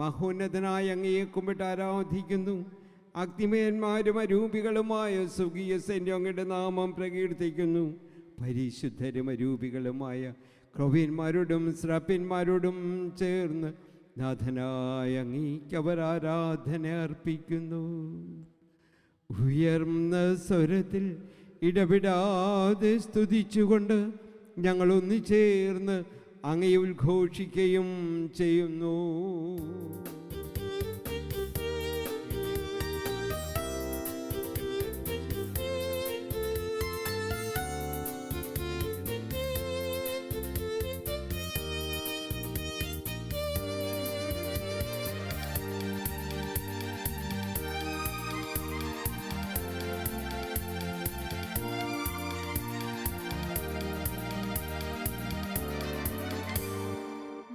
മഹോന്നതനായ അങ്ങയെ കുമ്പിട്ട് ആരാധിക്കുന്നു. അഗ്നിമയന്മാരും അരൂപികളുമായ സ്വർഗീയ സൈന്യം അങ്ങയുടെ നാമം പ്രകീർത്തിക്കുന്നു. പരിശുദ്ധരും അരൂപികളുമായ ക്രൗവ്യന്മാരോടും ശ്രാപ്യന്മാരോടും ചേർന്ന് നാഥനായ അങ്ങേക്ക് അവർ ആരാധന അർപ്പിക്കുന്നു. ഉയർന്ന സ്വരത്തിൽ ഇടപെടാതെ സ്തുതിച്ചുകൊണ്ട് ഞങ്ങൾ ഒന്നുചേർന്ന് അങ്ങയെ ഉദ്ഘോഷിക്കുകയും ചെയ്യുന്നു.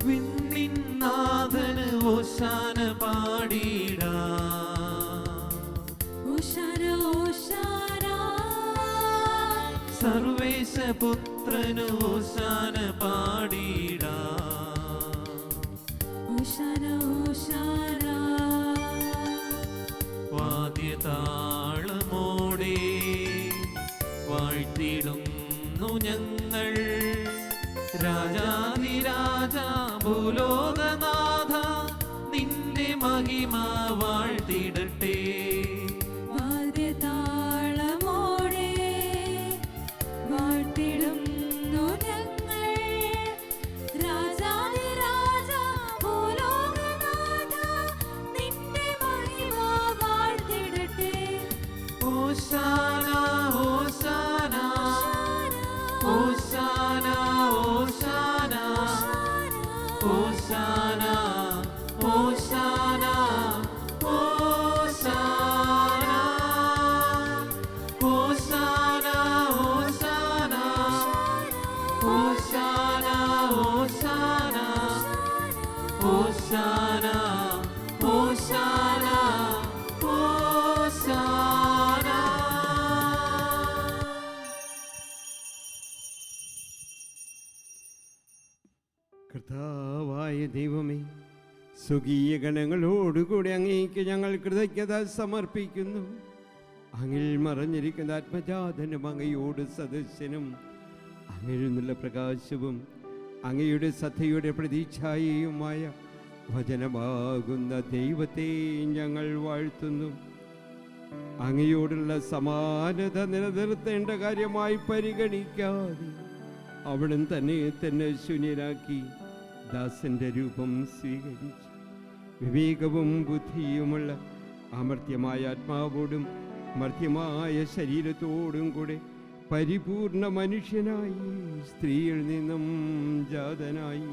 വിണ്ണിന്നാഥന് ഓശാന പാടിടാം.
ഓശാന ഓശാന.
സർവേശപുത്രന് ഓശാന പാടിടാം.
ഓശാന ഓശാന
വാദ്യതാളമോടെ വാഴ്ത്തിടുന്നു ഞങ്ങൾ രാജാധിരാജ ഭൂലോകനാഥ നിന്റെ മഹിമ വാഴ്ത്തിടട്ടെ.
വാദ്യതാളമോടെ വാഴ്ത്തിടുന്നു ഞങ്ങൾ രാജാധിരാജ ഭൂലോകനാഥ നിന്റെ മഹിമ വാഴ്ത്തിടട്ടെ.
ഓശാന ഓശാന ഓശാന ഓശാന ഓശാന ഓശാന ഓശാന ഓശാന ഓശാന ഓശാന ഓശാന ഓശാന ഓശാന.
കർത്താവായ ദൈവമേ, സ്വകീയ ഗണങ്ങളോടുകൂടി അങ്ങേക്ക് ഞങ്ങൾ കൃതജ്ഞത സമർപ്പിക്കുന്നു. അങ്ങിൽ മറഞ്ഞിരിക്കുന്ന ആത്മജാതനും അങ്ങയോട് സദസ്യനും അങ്ങിൽ നിന്നുള്ള പ്രകാശവും അങ്ങയുടെ സത്തയുടെ പ്രതീക്ഷായുമായ വചനമാകുന്ന ദൈവത്തെ ഞങ്ങൾ വാഴ്ത്തുന്നു. അങ്ങയോടുള്ള സമാനത നിലനിർത്തേണ്ട കാര്യമായി പരിഗണിക്കാതെ അവിടുന്ന് തന്നെ ശൂന്യനാക്കി ദാസന്റെ രൂപം സ്വീകരിച്ചു. വിവേകവും ബുദ്ധിയുമുള്ള അമർത്യമായ ആത്മാവോടും മർത്യമായ ശരീരത്തോടും കൂടെ പരിപൂർണ മനുഷ്യനായി സ്ത്രീയിൽ നിന്നും ജാതനായി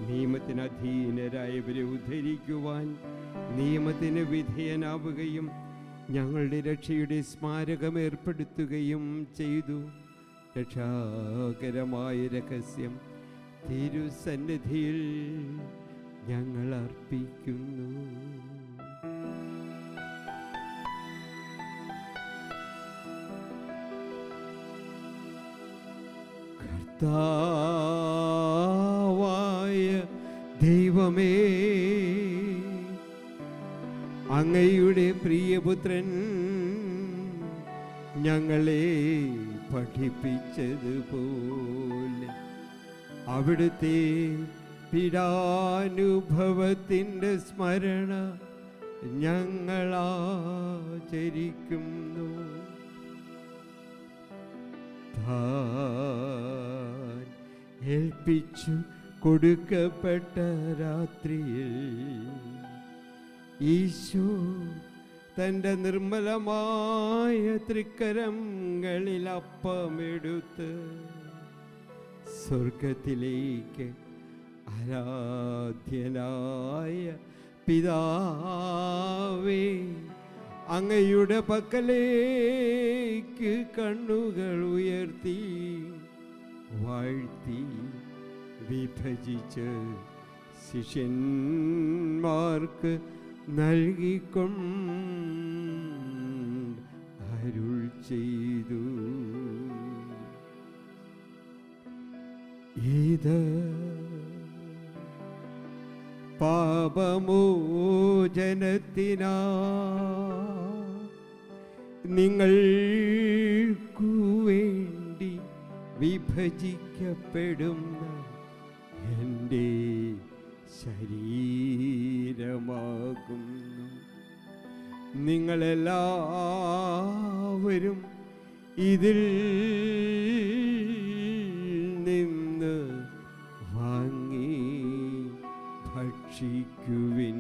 നിയമത്തിന് അധീനരായവരെ ഉദ്ധരിക്കുവാൻ നിയമത്തിന് വിധേയനാവുകയും ഞങ്ങളുടെ രക്ഷയുടെ സ്മാരകം ഏർപ്പെടുത്തുകയും ചെയ്തു. രക്ഷാകരമായ രഹസ്യം തിരുസന്നിധിയിൽ ഞങ്ങൾ അർപ്പിക്കുന്നു. കർത്താവായ ദൈവമേ, അങ്ങയുടെ പ്രിയപുത്രൻ ഞങ്ങളെ പഠിപ്പിച്ചതുപോലെ അവിടുത്തെ പീഡാനുഭവത്തിൻ്റെ സ്മരണ ഞങ്ങളാചരിക്കുന്നു. താൻ ഏൽപ്പിച്ചു കൊടുക്കപ്പെട്ട രാത്രിയിൽ ഈശോ തൻ്റെ നിർമ്മലമായ തൃക്കരങ്ങളിൽ അപ്പമെടുത്ത് സ്വർഗത്തിലേക്ക് ആരാധ്യനായ പിതാവേ, അങ്ങയുടെ പക്കലേക്ക് കണ്ണുകൾ ഉയർത്തി വാഴ്ത്തി വിഭജിച്ച് ശിഷ്യന്മാർക്ക് നൽകിക്കൊണ്ട് അരുൾ ചെയ്തു. ഇത് പാപമോചനത്തിനാ നിങ്ങൾക്കു വേണ്ടി വിഭജിക്കപ്പെടുന്ന എൻ്റെ ശരീരമാകുന്നു. നിങ്ങളെല്ലാവരും ഇതിൽ നിന്ന് വാങ്ങി ഭക്ഷിക്കുവിൻ.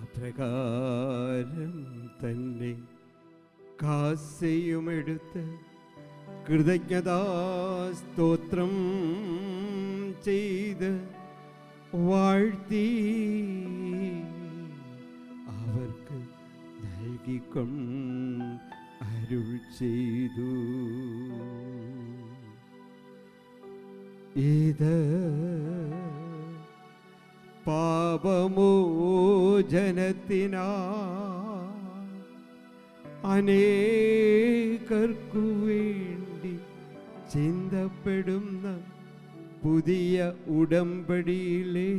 അപ്രകാരം തന്നെ കാസയുമെടുത്ത് കൃതജ്ഞതാസ്തോത്രം ചെയ്ത് വാഴ്ത്തി അവർക്ക് നൽകിക്കൊണ്ട് അരുൾ ചെയ്തു. ഇത് പാപമോചനത്തിനാ അനേകർക്കു വേണ്ടി ചിന്തപ്പെടുന്ന പുതിയ ഉടമ്പടിയിലെ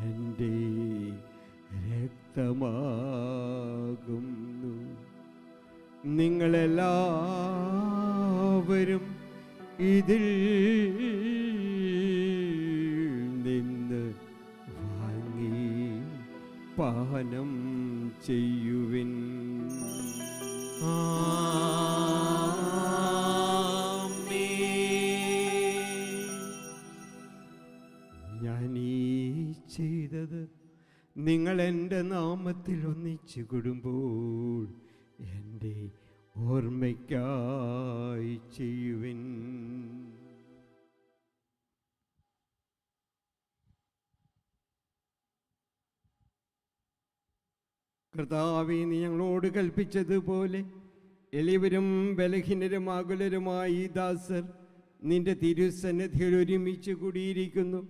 എൻ്റെ രക്തമാകുന്നു. നിങ്ങളെല്ലാവരും ഇതിൽ നിന്ന് വാങ്ങി പാനം ചെയ്യുവിൻ. ഞാൻ ഈ ചെയ്തത് നിങ്ങൾ എൻ്റെ നാമത്തിൽ ഒന്നിച്ചു കൂടുമ്പോൾ എൻ്റെ ഓർമ്മയ്ക്കായി ചെയ്യുവിൻ. കർത്താവേ, നീ ഞങ്ങളോട് കൽപ്പിച്ചതുപോലെ എളിയവരും ബലഹീനരും ആകുലരുമായി ഈ ദാസർ നിന്റെ തിരുസന്നിധിയിൽ ഒരുമിച്ച് കൂടിയിരിക്കുന്നു.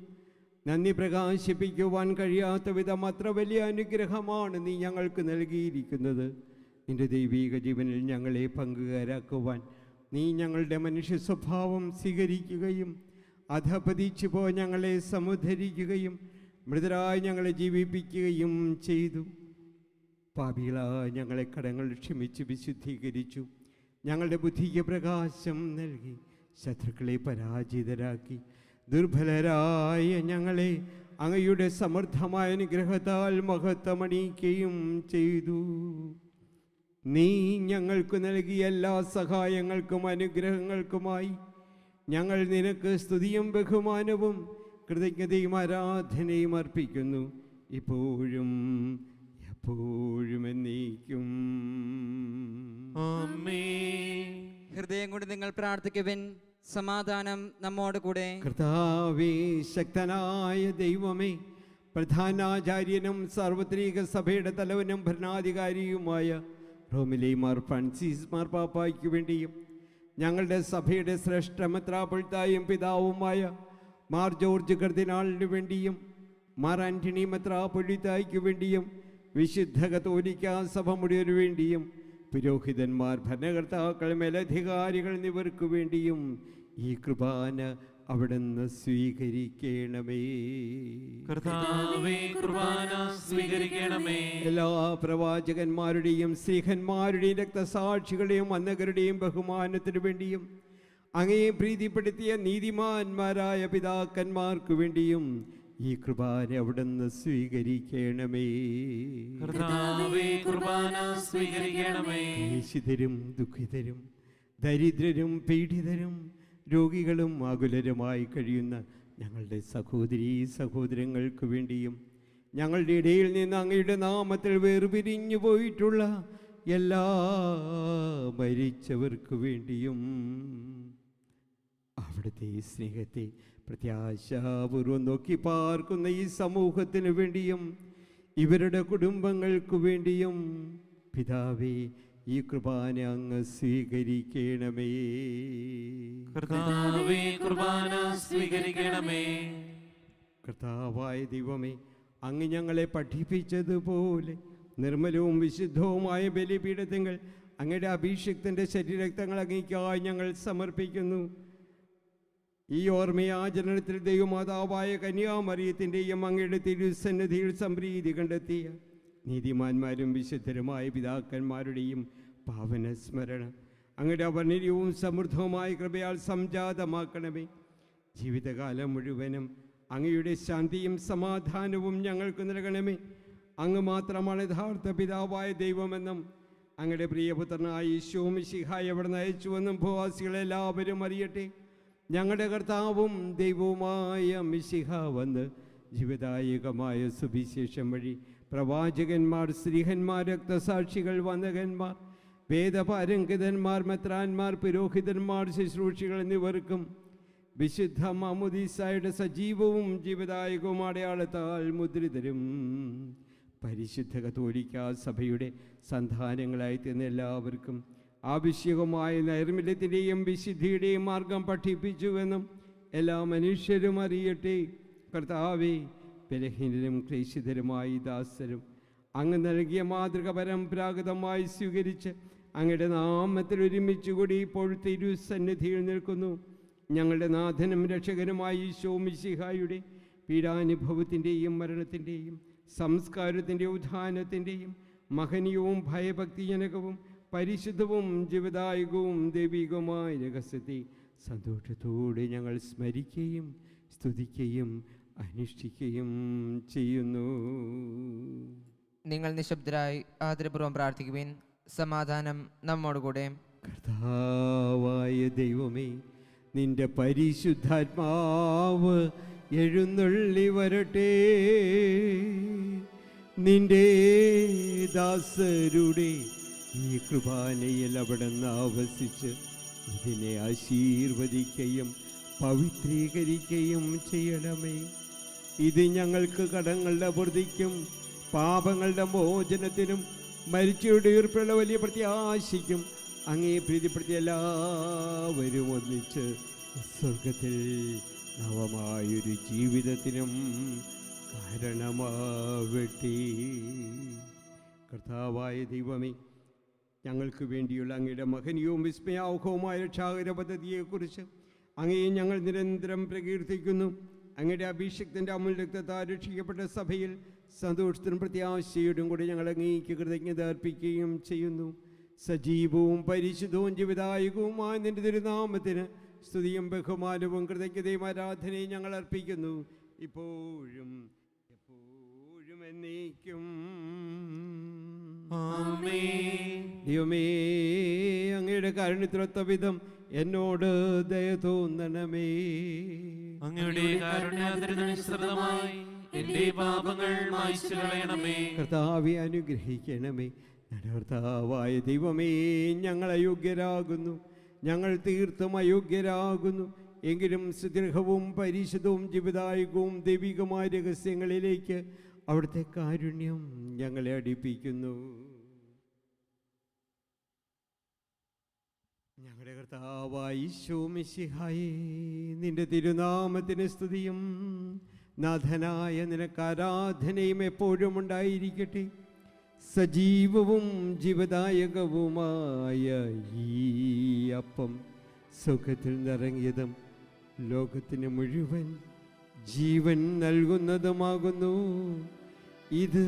നന്ദി പ്രകാശിപ്പിക്കുവാൻ കഴിയാത്ത വിധം അത്ര വലിയ അനുഗ്രഹമാണ് നീ ഞങ്ങൾക്ക് നൽകിയിരിക്കുന്നത്. നിന്റെ ദൈവീക ജീവനിൽ ഞങ്ങളെ പങ്കുകാരാക്കുവാൻ നീ ഞങ്ങളുടെ മനുഷ്യ സ്വഭാവം സ്വീകരിക്കുകയും അധപതിച്ചു പോ ഞങ്ങളെ സമുദ്ധരിക്കുകയും മൃതരായി ഞങ്ങളെ ജീവിപ്പിക്കുകയും ചെയ്തു. പാപികളായ ഞങ്ങളെ കടങ്ങൾ ക്ഷമിച്ച് വിശുദ്ധീകരിച്ചു. ഞങ്ങളുടെ ബുദ്ധിക്ക് പ്രകാശം നൽകി ശത്രുക്കളെ പരാജിതരാക്കി. ദുർബലരായ ഞങ്ങളെ അങ്ങയുടെ സമൃദ്ധമായ അനുഗ്രഹത്താൽ മഹത്വമണിയിക്കുകയും ചെയ്തു. നീ ഞങ്ങൾക്ക് നൽകിയ എല്ലാ സഹായങ്ങൾക്കും അനുഗ്രഹങ്ങൾക്കുമായി ഞങ്ങൾ നിനക്ക് സ്തുതിയും ബഹുമാനവും കൃതജ്ഞതയും ആരാധനയും അർപ്പിക്കുന്നു, ഇപ്പോഴും എപ്പോഴും എന്നേക്കും.
ആമേൻ.
ഹൃദയം കൊണ്ട് നിങ്ങൾ പ്രാർത്ഥിക്കുവിൻ. സമാധാനം നമ്മോട് കൂടെ.
കർത്താവേ, ശക്തനായ ദൈവമേ, പ്രധാനാചാര്യനും സാർവത്രിക സഭയുടെ തലവനും ഭരണാധികാരിയുമായ റോമിലെ മാർ ഫ്രാൻസിസ് മാർപ്പാപ്പായ്ക്ക് വേണ്ടിയും ഞങ്ങളുടെ സഭയുടെ ശ്രേഷ്ഠ മെത്രാപ്പൊലീത്തായും പിതാവുമായ മാർ ജോർജ് കർദിനാളിന് വേണ്ടിയും മാർ ആന്റണി മെത്രാപ്പൊലീത്തായ്ക്ക് വേണ്ടിയും വിശുദ്ധ കത്തോലിക്ക സഭ മുഴുവനു വേണ്ടിയും പുരോഹിതന്മാർ, ഭരണകർത്താക്കൾ, മേലധികാരികൾ എന്നിവർക്ക് വേണ്ടിയും ഈ കുർബാന അവിടുന്ന് സ്വീകരിക്കണമേ.
കർത്താവേ, കുർബാന സ്വീകരിക്കണമേ.
എല്ലാ പ്രവാചകന്മാരുടെയും സ്ത്രീഹന്മാരുടെയും രക്തസാക്ഷികളുടെയും വന്ദകരുടെയും ബഹുമാനത്തിനു വേണ്ടിയും അങ്ങയെ പ്രീതിപ്പെടുത്തിയ നീതിമാന്മാരായ പിതാക്കന്മാർക്ക് വേണ്ടിയും ഈ കുർബാന അവിടുന്ന് സ്വീകരിക്കണമേ.
കർത്താവേ, കുർബാന സ്വീകരിക്കണമേ.
ക്ലേശിതരും ദുഃഖിതരും ദരിദ്രരും പീഡിതരും രോഗികളും ആകുലരുമായി കഴിയുന്ന ഞങ്ങളുടെ സഹോദരീ സഹോദരങ്ങൾക്ക് വേണ്ടിയും ഞങ്ങളുടെ ഇടയിൽ നിന്ന് അങ്ങയുടെ നാമത്തിൽ വേർപിരിഞ്ഞു പോയിട്ടുള്ള എല്ലാ മരിച്ചവർക്ക് വേണ്ടിയും അവിടുത്തെ സ്നേഹത്തെ പ്രത്യാശാപൂർവം നോക്കി പാർക്കുന്ന ഈ സമൂഹത്തിന് വേണ്ടിയും ഇവരുടെ കുടുംബങ്ങൾക്ക് വേണ്ടിയും പിതാവേ, ഈ കുർബാന അങ്ങ് സ്വീകരിക്കണമേ.
കർത്താവേ, കുർബാന സ്വീകരിക്കണമേ.
കർത്താവായ ദൈവമേ, അങ്ങ് ഞങ്ങളെ പഠിപ്പിച്ചതുപോലെ നിർമ്മലവും വിശുദ്ധവുമായ ബലിപീഠങ്ങൾ അങ്ങയുടെ അഭിഷിക്തൻ്റെ ശരീരരക്തങ്ങൾ അങ്ങേയ്ക്കായി ഞങ്ങൾ സമർപ്പിക്കുന്നു. ഈ ഓർമ്മയാചരണത്തിൽ ദൈവമാതാവായ കന്യാമറിയത്തിൻ്റെയും അങ്ങയുടെ തിരുസന്നിധിയിൽ സംപ്രീതി കണ്ടെത്തിയ നീതിമാന്മാരും വിശുദ്ധരുമായ പിതാക്കന്മാരുടെയും പാവന സ്മരണ അങ്ങയുടെ അവർണ്ണര്യവും സമൃദ്ധവുമായ കൃപയാൽ സംജാതമാക്കണമേ. ജീവിതകാലം മുഴുവനും അങ്ങയുടെ ശാന്തിയും സമാധാനവും ഞങ്ങൾക്ക് നൽകണമേ. അങ്ങ് മാത്രമാണ് യഥാർത്ഥ പിതാവായ ദൈവമെന്നും അങ്ങയുടെ പ്രിയപുത്രനായ ഈശോ മിശിഹായെ അവിടുന്ന് അയച്ചുവെന്നും ഭൂവാസികളെല്ലാവരും അറിയട്ടെ. ഞങ്ങളുടെ കർത്താവും ദൈവവുമായ മിശിഹ വന്ന് ജീവദായകമായ സുവിശേഷം വഴി പ്രവാചകന്മാർ, സ്ത്രീഹന്മാർ, രക്തസാക്ഷികൾ, വന്ദകന്മാർ, വേദപാരംഗതന്മാർ, മെത്രാന്മാർ, പുരോഹിതന്മാർ, ശുശ്രൂഷികൾ എന്നിവർക്കും വിശുദ്ധ മാമോദീസായുടെ സജീവവും ജീവദായകവും അടയാളത്താൽ മുദ്രിതരും പരിശുദ്ധ കത്തോലിക്ക സഭയുടെ സന്താനങ്ങളായി തീർന്ന എല്ലാവർക്കും ആവശ്യകമായ നൈർമല്യത്തിൻ്റെയും വിശുദ്ധിയുടെയും മാർഗം പഠിപ്പിച്ചുവെന്നും എല്ലാ മനുഷ്യരും അറിയട്ടെ. കർത്താവേ, ബലഹീനരും ക്ലേശിതരുമായി ദാസരും അങ്ങ് നൽകിയ മാതൃക പരമ്പരാഗതമായി സ്വീകരിച്ച് അങ്ങയുടെ നാമത്തിൽ ഒരുമിച്ച് കൂടി ഇപ്പോൾ തിരുസന്നിധിയിൽ നിൽക്കുന്നു. ഞങ്ങളുടെ നാഥനും രക്ഷകനുമായ ഈശോ മിശിഹായുടെ പീഡാനുഭവത്തിൻ്റെയും മരണത്തിൻ്റെയും സംസ്കാരത്തിൻ്റെയും ഉത്ഥാനത്തിൻ്റെയും മഹനീയവും ഭയഭക്തിജനകവും പരിശുദ്ധവും ജീവദായകവും ദൈവികവുമായ രഹസ്യത്തെ സന്തോഷത്തോടെ ഞങ്ങൾ സ്മരിക്കുകയും സ്തുതിക്കുകയും അനുഷ്ഠിക്കുകയും ചെയ്യുന്നു.
നിങ്ങൾ നിശബ്ദരായി ആദരപൂർവ്വം പ്രാർത്ഥിക്കുവിൻ. സമാധാനം നമ്മോടുകൂടെ.
കർത്താവായ ദൈവമേ, നിന്റെ പരിശുദ്ധാത്മാവ് എഴുന്നള്ളി വരട്ടെ. നിന്റെ ദാസരുടെ ഈ കൃപാനയിൽ അവിടുന്ന് ആവസിച്ച് ഇതിനെ ആശീർവദിക്കുകയും പവിത്രീകരിക്കുകയും ചെയ്യണമേ. ഇത് ഞങ്ങൾക്ക് കടങ്ങളുടെ പ്രതിക്കും പാപങ്ങളുടെ മോചനത്തിനും മരിച്ചവരുടെ ഉയർപ്പുള്ള വലിയ പ്രത്യാശയ്ക്കും അങ്ങേ പ്രീതിപ്പെടുത്തിയ എല്ലാവരും ഒന്നിച്ച് സ്വർഗത്തിൽ നവമായൊരു ജീവിതത്തിനും കാരണമാവട്ടെ. കർത്താവായ ദൈവമേ, ഞങ്ങൾക്ക് വേണ്ടിയുള്ള അങ്ങയുടെ മഹനീയവും വിസ്മയാവഹവുമായ രക്ഷാകര പദ്ധതിയെക്കുറിച്ച് അങ്ങയെ ഞങ്ങൾ നിരന്തരം പ്രകീർത്തിക്കുന്നു. അങ്ങയുടെ അഭിഷേകത്തിൻ്റെ അമൂല്യ രക്തത്താൽ രക്ഷിക്കപ്പെട്ട സഭയിൽ സന്തോഷത്തിനും പ്രത്യാശയോടും കൂടി ഞങ്ങൾ അങ്ങേക്ക് കൃതജ്ഞത അർപ്പിക്കുകയും ചെയ്യുന്നു. സജീവവും പരിശുദ്ധവും ജീവിതായുഗവുമായ നിന്റെ തിരുനാമത്തിന് സ്തുതിയും ബഹുമാനവും കൃതജ്ഞതയും ആരാധനയും ഞങ്ങൾ അർപ്പിക്കുന്നു, ഇപ്പോഴും എപ്പോഴും എന്നേക്കും. ദൈവമേ, അങ്ങയുടെ കാരുണ്യത്തിനൊത്ത വിധം എന്നോട് ദയ തോന്നണമേ.
അങ്ങയുടെ കാരുണ്യാതിരനുസൃതമായി എന്റെ പാപങ്ങൾ മായ്ച്ചു കളയണമേ.
കർത്താവെ അനുഗ്രഹിക്കണമേ. കർത്താവായ ദൈവമേ, ഞങ്ങൾ അയോഗ്യരാകുന്നു, ഞങ്ങൾ തീർത്തും അയോഗ്യരാകുന്നു. എങ്കിലും സുദീർഘവും പരിശുദ്ധവും ജീവിതായുഗവും ദൈവികമായ രഹസ്യങ്ങളിലേക്ക് അവിടുത്തെ കാരുണ്യം ഞങ്ങളെ അടുപ്പിക്കുന്നു. ഞങ്ങളുടെ കർത്താവായ ഈശോ മിശിഹായേ, നിന്റെ തിരുനാമത്തിന് സ്തുതിയും നാഥനായ നിനക്ക് ആരാധനയും എപ്പോഴും ഉണ്ടായിരിക്കട്ടെ. സജീവവും ജീവദായകവുമായ ഈ അപ്പം സുഖത്തിൽ നിറങ്ങിയതും ലോകത്തിന് മുഴുവൻ ജീവൻ നൽകുന്നതുമാകുന്നു. ഇത്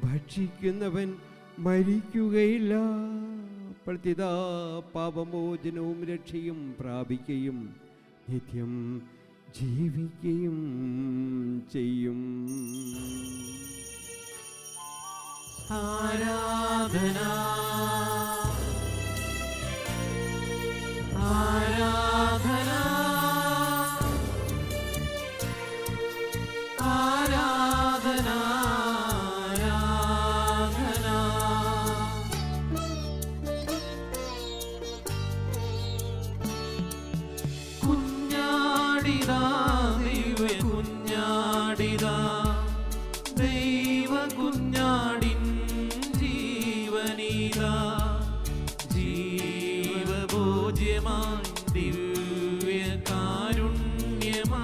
ഭക്ഷിക്കുന്നവൻ മരിക്കുകയില്ല, പ്രത്യുതാ പാപമോചനവും രക്ഷയും പ്രാപിക്കുകയും നിത്യം ജീവിക്കുകയും ചെയ്യും.
ആരാധന ആരാധന ആരാധന ആരാധന. കുഞ്ഞാടിതാ ദിവ്യ കുഞ്ഞാടിതാ, ദൈവ കുഞ്ഞാടിൻ ജീവനിതാ, ജീവഭോജ്യമായി ദിവ്യ കാരുണ്യമായി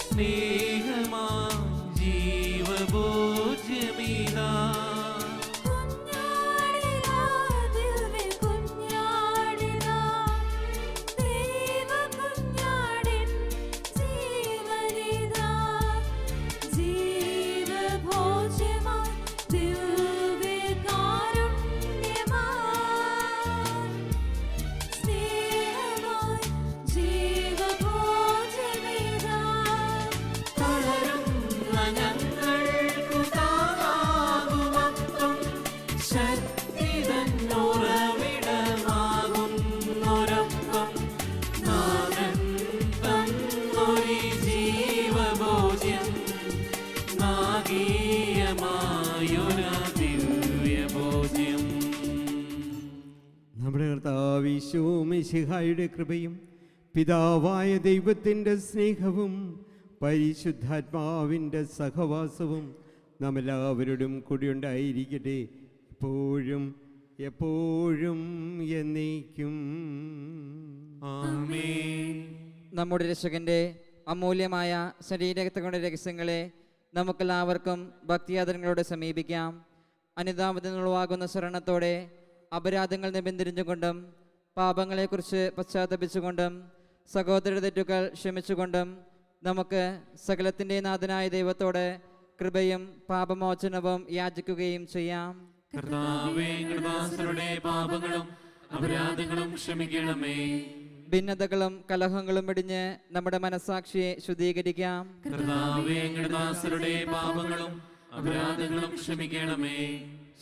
സ്നേഹമായി ജീവഭോജ്യമിതാ.
കുഞ്ഞാടിതാ ദിവ്യ കുഞ്ഞാടിതാ, ദൈവ കുഞ്ഞാടിൻ ജീവനിതാ, ജീവഭോജ്യമായി ദിവ്യ കാരുണ്യമായി സ്നേഹമായി ജീവഭോജ്യമിതാ.
തളരുന്ന ഞങ്ങൾക്കു താങ്ങാകുമപ്പം, ശക്തി തന്നുറവിടമാകുന്നൊരപ്പം, നാഥൻ തന്നൊരു ജീവഭോജ്യം, നാഗീയമായൊരു ദിവ്യഭോജ്യം.
നമ്മുടെ കർത്താവ് ഈശോ മിശിഹായുടെ കൃപയും പിതാവായ ദൈവത്തിൻ്റെ സ്നേഹവും പരിശുദ്ധാത്മാവിൻ്റെ സഹവാസവും നാമെല്ലാവരോടും കൂടിയുണ്ടായിരിക്കട്ടെ, ഇപ്പോഴും എപ്പോഴും എന്നേക്കും.
ആമേൻ.
നമ്മുടെ രക്ഷകന്റെ അമൂല്യമായ ശരീരരക്തങ്ങളുടെ രഹസ്യങ്ങളെ നമുക്കെല്ലാവർക്കും ഭക്തിയാദരങ്ങളോടെ സമീപിക്കാം. അനുതാപത്തിനുളവാകുന്ന ശരണത്തോടെ അപരാധങ്ങൾ നിബന്ധിരിഞ്ഞുകൊണ്ടും പാപങ്ങളെക്കുറിച്ച് പശ്ചാത്തപിച്ചുകൊണ്ടും സഹോദര തെറ്റുകൾ ക്ഷമിച്ചുകൊണ്ടും നമുക്ക് സകലത്തിൻ്റെ നാഥനായ ദൈവത്തോട് കൃപയും പാപമോചനവും യാചിക്കുകയും ചെയ്യാം.
കർത്താവേ, കൃതാസരുടെ പാപങ്ങളും അപരാധങ്ങളും ക്ഷമിക്കണമേ.
ഭിന്നതകളും കലഹങ്ങളും വെടിഞ്ഞ് നമ്മുടെ മനസ്സാക്ഷിയെ ശുദ്ധീകരിക്കാം.
കർത്താവേ, കൃതാസരുടെ പാപങ്ങളും അപരാധങ്ങളും ക്ഷമിക്കണമേ.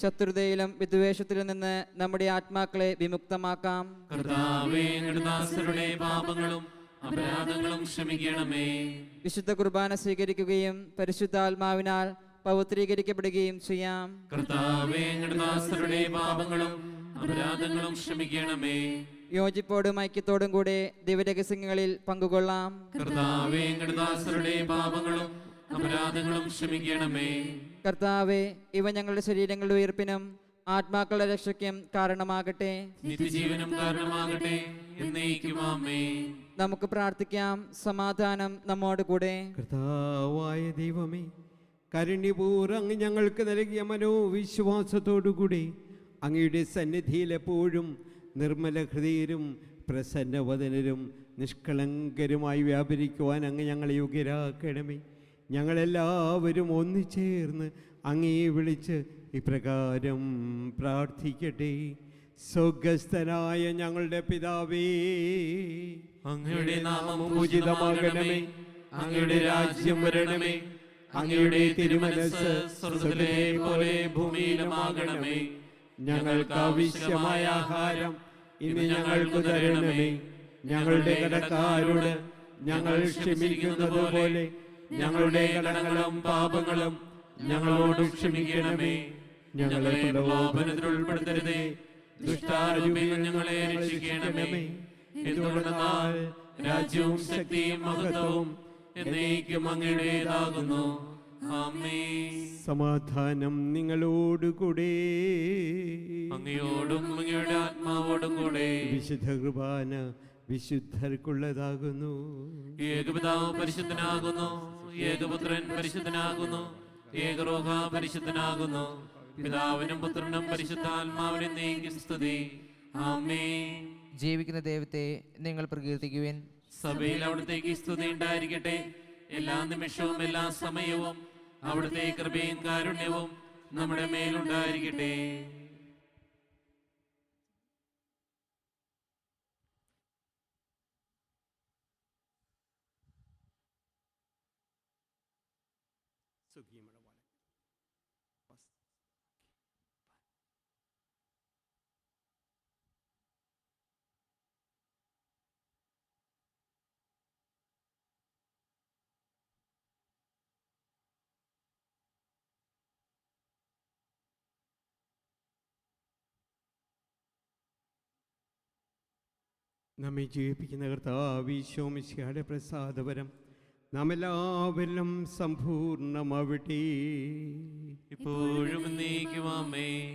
ശത്രുതയിലും വിദ്വേഷത്തിലും നിന്ന് നമ്മുടെ ആത്മാക്കളെ വിമുക്തമാക്കാം.
കർത്താവേ, കൃതാസരുടെ പാപങ്ങളും അപരാധങ്ങളും ക്ഷമിക്കണമേ.
വിശുദ്ധ കുർബാന സ്വീകരിക്കുകയും പരിശുദ്ധാത്മാവിനാൽ പവിത്രീകരിക്കപ്പെടുകയും ചെയ്യാം.
കർത്താവേ, കൃതാസരുടെ പാപങ്ങളും അപരാധങ്ങളും ക്ഷമിക്കണമേ.
യോജിപ്പോടും ഐക്യത്തോടും കൂടെ ദിവ്യരഹസ്യങ്ങളിൽ പങ്കുകൊള്ളാം.
കർത്താവേ, കൃതാസരുടെ പാപങ്ങളും അപരാധങ്ങളും ക്ഷമിക്കണമേ.
കർത്താവെ, ഇവ ഞങ്ങളുടെ ശരീരങ്ങളുടെ ഉയർപ്പിനും ആത്മാക്കളുടെ രക്ഷയ്ക്കും കാരണമാകട്ടെ.
നിത്യജീവനും കാരണമാകട്ടെ. എന്നേക്കും ആമേൻ.
നമുക്ക് പ്രാർത്ഥിക്കാം. സമാധാനം നമ്മോട് കൂടെ.
കർത്താവായ ദൈവമേ, കാരുണ്യപൂർവ്വം അങ്ങ് ഞങ്ങൾക്ക് നൽകിയ മനോവിശ്വാസത്തോടുകൂടി അങ്ങയുടെ സന്നിധിയിൽ എപ്പോഴും നിർമ്മല ഹൃദയരും പ്രസന്നവദനരും നിഷ്കളങ്കരുമായി വ്യാപരിക്കുവാൻ അങ്ങ് ഞങ്ങളെ യോഗ്യരാക്കണമേ. ഞങ്ങളെല്ലാവരും ഒന്നുചേർന്ന് അങ്ങേ വിളിച്ച് ഇപ്രകാരം പ്രാർത്ഥിക്കട്ടെ. സ്വർഗസ്ഥനായ ഞങ്ങളുടെ പിതാവേ,
അങ്ങയുടെ നാമം പൂജിതമാകണമേ. അങ്ങയുടെ രാജ്യം വരണമേ. അങ്ങയുടെ തിരുമനസ്സ് സ്വർഗ്ഗത്തിലെ പോലെ ഭൂമിയിലുമാകണമേ.
ഞങ്ങൾക്ക് ആവശ്യമായ ആഹാരം ഇന്ന് ഞങ്ങൾക്ക് തരണമേ. ഞങ്ങളുടെ കടക്കാരോട് ഞങ്ങൾ ക്ഷമിക്കുന്നത് പോലെ ഞങ്ങളുടെ കടങ്ങളും പാപങ്ങളും ഞങ്ങളോട് ക്ഷമിക്കണമേ.
ഞങ്ങളെ പ്രലോഭനത്തിൽ ഉൾപ്പെടുത്തരുതേ. ദുഷ്ടാരൂപിയിൽ ഞങ്ങളെ രക്ഷിക്കണമേ. എന്തുകൊണ്ടെന്നാൽ രാജ്യവും ശക്തിയും മഹത്വവും എന്നേക്കും അങ്ങയുടേതാകുന്നു. ആമേൻ.
സമാധാനം നിങ്ങളോടുകൂടെ.
അങ്ങയോടും അങ്ങയുടെ ആത്മാവോടും കൂടെ.
വിശുദ്ധ കുർബാന വിശുദ്ധർക്കുള്ളതാകുന്നു.
ഏകപിതാവ് പരിശുദ്ധനാകുന്നു. ഏകപുത്രൻ പരിശുദ്ധനാകുന്നു. ഏകരോഹ പരിശുദ്ധനാകുന്നു. പിതാവിനും പുത്രനും പരിശുദ്ധാത്മാവിനും എന്നേക്കും സ്തുതി. ആമേൻ.
ജീവിക്കുന്ന ദൈവത്തെ നിങ്ങൾ പ്രകീർത്തിക്കുവിൻ.
സഭയിൽ അവിടുത്തേക്ക് സ്തുതി ഉണ്ടായിരിക്കട്ടെ. എല്ലാ നിമിഷവും എല്ലാ സമയവും അവിടുത്തെ കൃപയും കാരുണ്യവും നമ്മുടെ മേലുണ്ടായിരിക്കട്ടെ.
നമ്മെ ജീവിപ്പിക്കുന്ന കർത്താവ് ഈശോ മിശിഹായുടെ പ്രസാദപരം നാം എല്ലാവരിലും സമ്പൂർണ്ണമാവട്ടെ.
ഇപ്പോഴും എന്നേക്കും ആമേൻ.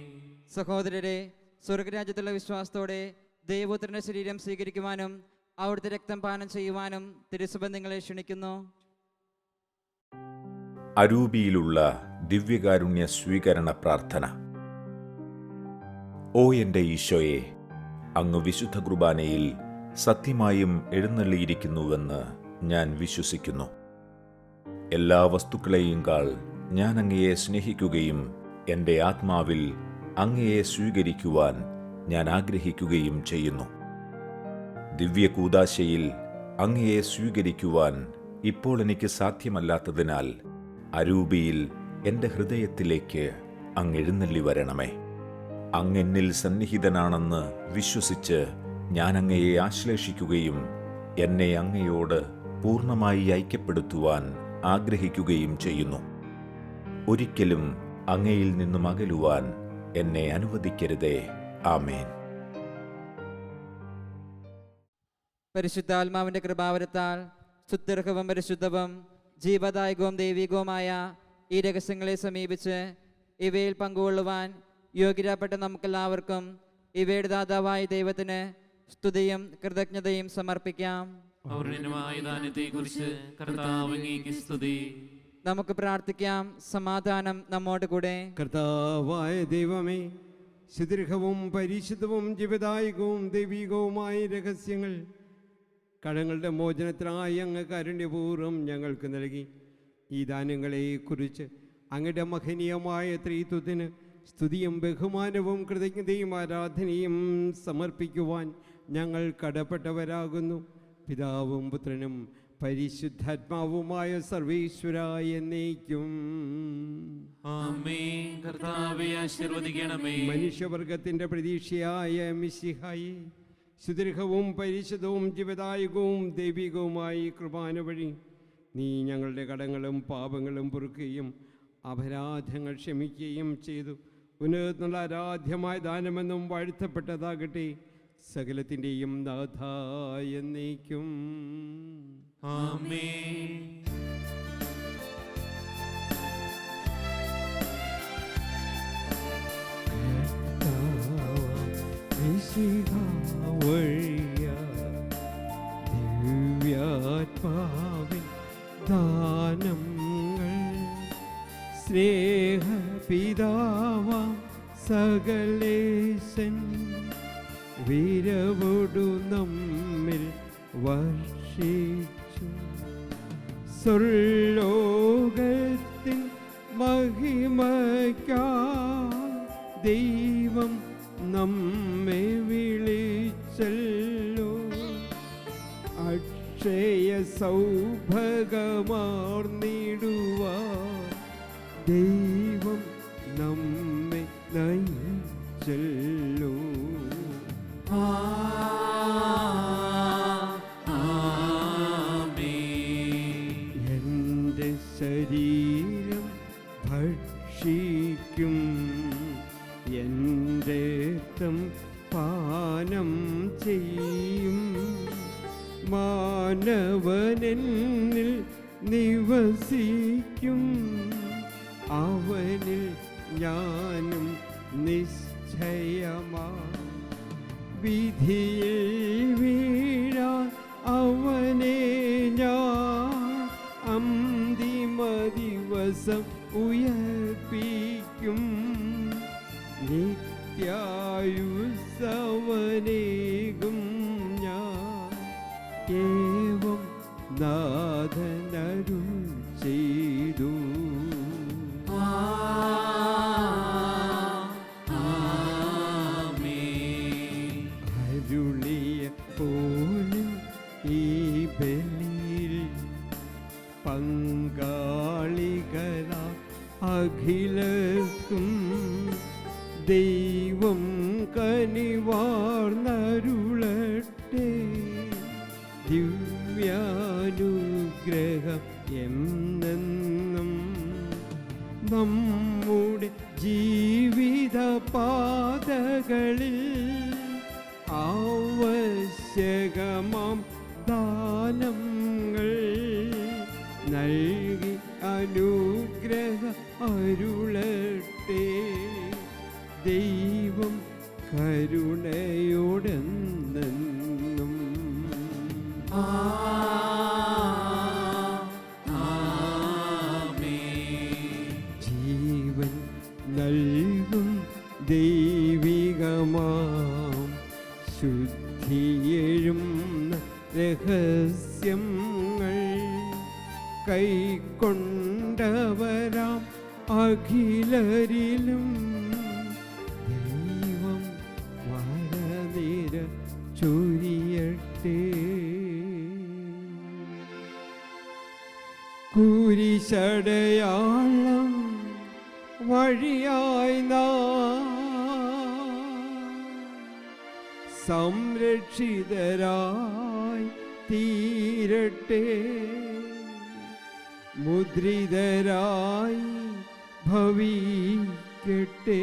സഹോദരരെ, സ്വർഗരാജ്യത്തുള്ള വിശ്വാസത്തോടെ ദൈവപുത്രന്റെ ശരീരം സ്വീകരിക്കുവാനും അവിടുത്തെ രക്തം പാനം ചെയ്യുവാനും തിരുസഭ നിങ്ങളെ ക്ഷണിക്കുന്നു.
അരൂപിയിലുള്ള ദിവ്യകാരുണ്യ സ്വീകരണ പ്രാർത്ഥന. ഓ എൻ്റെ ഈശോയെ, അങ്ങ് വിശുദ്ധ കുർബാനയിൽ സത്യമായും എഴുന്നള്ളിയിരിക്കുന്നുവെന്ന് ഞാൻ വിശ്വസിക്കുന്നു. എല്ലാ വസ്തുക്കളെയും കാൾ ഞാൻ അങ്ങയെ സ്നേഹിക്കുകയും എൻ്റെ ആത്മാവിൽ അങ്ങയെ സ്വീകരിക്കുവാൻ ഞാൻ ആഗ്രഹിക്കുകയും ചെയ്യുന്നു. ദിവ്യകൂദാശയിൽ അങ്ങയെ സ്വീകരിക്കുവാൻ ഇപ്പോൾ എനിക്ക് സാധ്യമല്ലാത്തതിനാൽ അരൂപിയിൽ എൻ്റെ ഹൃദയത്തിലേക്ക് അങ്ങ് എഴുന്നള്ളി വരണമേ. അങ്ങെന്നിൽ സന്നിഹിതനാണെന്ന് വിശ്വസിച്ച് ഞാൻ അങ്ങയെ ആശ്ലേഷിക്കുകയും എന്നെ അങ്ങയോട് പൂർണ്ണമായി ഐക്യപ്പെടുത്തുവാൻ ആഗ്രഹിക്കുകയും ചെയ്യുന്നു. ഒരിക്കലും അങ്ങയിൽ നിന്നും അകലുവാൻ എന്നെ അനുവദിക്കരുതേ. ആമേൻ.
പരിശുദ്ധാത്മാവിന്റെ കൃപാവരത്താൽ ശുദ്ധർഹവും പരിശുദ്ധവും ജീവദായകവും ദൈവികവുമായ ഈ രഹസ്യങ്ങളെ സമീപിച്ച് ഇവയിൽ പങ്കുകൊള്ളുവാൻ യോഗ്യരാപ്പെട്ട നമുക്കെല്ലാവർക്കും ഇവയുടെ ദാതാവായ ദൈവത്തിന് സ്തുതിയും കൃതജ്ഞതയും സമർപ്പിക്കാം.
പൗർണ്ണമായ ദാനത്തെക്കുറിച്ച് കർത്താവ് അങ്ങേക്ക് സ്തുതി.
നമുക്ക് പ്രാർത്ഥിക്കാം. സമാധാനം നമ്മോട് കൂടെ.
കർത്താവായ ദൈവമേ, സുദീർഘവും പരിശുദ്ധവും ജീവദായകവും ദൈവികവുമായ രഹസ്യങ്ങൾ കടങ്ങളുടെ മോചനത്തിനായി അങ്ങ് കാരുണ്യപൂർവ്വം ഞങ്ങൾക്ക് നൽകി. ഈ ദാനങ്ങളെക്കുറിച്ച് അങ്ങയുടെ മഹനീയമായ ത്രിത്വത്തിന് സ്തുതിയും ബഹുമാനവും കൃതജ്ഞതയും ആരാധനയും സമർപ്പിക്കുവാൻ ഞങ്ങൾ കടപ്പെട്ടവരാകുന്നു. പിതാവും പുത്രനും പരിശുദ്ധാത്മാവുമായ സർവീശ്വരായ എന്നേക്കും
ആമേൻ. കർത്താവേ ആശീർവദിക്കണമേ.
മനുഷ്യവർഗത്തിൻ്റെ പ്രതീക്ഷയായ മിശിഹായെ, സുദീർഘവും പരിശുദ്ധവും ജീവദായകവും ദൈവികവുമായ കൃപാന വഴി നീ ഞങ്ങളുടെ കടങ്ങളും പാപങ്ങളും പൊറുക്കുകയും അപരാധങ്ങൾ ക്ഷമിക്കുകയും ചെയ്തു. ഉന്നതത്തിനുള്ള ആരാധ്യമായ ദാനമെന്നും വാഴ്ത്തപ്പെട്ടതാകട്ടെ. സകലത്തിൻ്റെയും നാഥ എന്നേക്കും
ആമേൻ.
ദിവ്യാത്മാവിൻ ദാനങ്ങൾ സ്നേഹപിതാവാം സകലേശൻ വീരവോടു നമ്മിൽ വർഷിച്ചു. സ്വർലോകത്തിൻ മഹിമയ്ക്കായി ദൈവം നമ്മെ വിളിച്ചല്ലോ. അക്ഷയ സൗഭഗമാർന്നിടുവാൻ ദൈവം നമ്മെ നയിച്ചല്ലോ. എൻ്റെ ശരീരം ഭക്ഷിക്കും, എൻ്റെ രക്തം പാനം ചെയ്യും. മാനവനെന്നിൽ നിവസിക്കും, അവനിൽ ഞാനും നിശ്ചയമാ. വിധിയിൽ വീഴാൻ അവനെ ഞാൻ അന്തിമ ദിവസം ഉയർപ്പിക്കും. നിത്യായുസ്സവനേകും ഞാൻ, ഏവം നാഥനരുൾ ചെയ്തു. അരുളിയ പോലും ഈ ബലിയിൽ പങ്കാളികളാ അഖിലർക്കും ദൈവം കനിവാർന്നരുളട്ടെ. ദിവ്യാനുഗ്രഹം എന്നെന്നും നമ്മുടെ ജീവിത പാതകളിൽ ആവശ്യകമാം ദാനങ്ങൾ നൽകി അനുഗ്രഹം അരുളട്ടെ. ദൈവം കരുണയോടെന്നും ജീവൻ നൽകും ദൈവികമാം ശുദ്ധിയെഴും രഹസ്യങ്ങൾ കൈക്കൊണ്ടവരാം അഖിലരിലും ദൈവം വരനിര ചൊരിയട്ടെ. കുരിശടയാളം വഴിയായി നാം സംരക്ഷിതരായി തീരട്ടെ. മുദ്രിതരായി ഭവിക്കട്ടെ.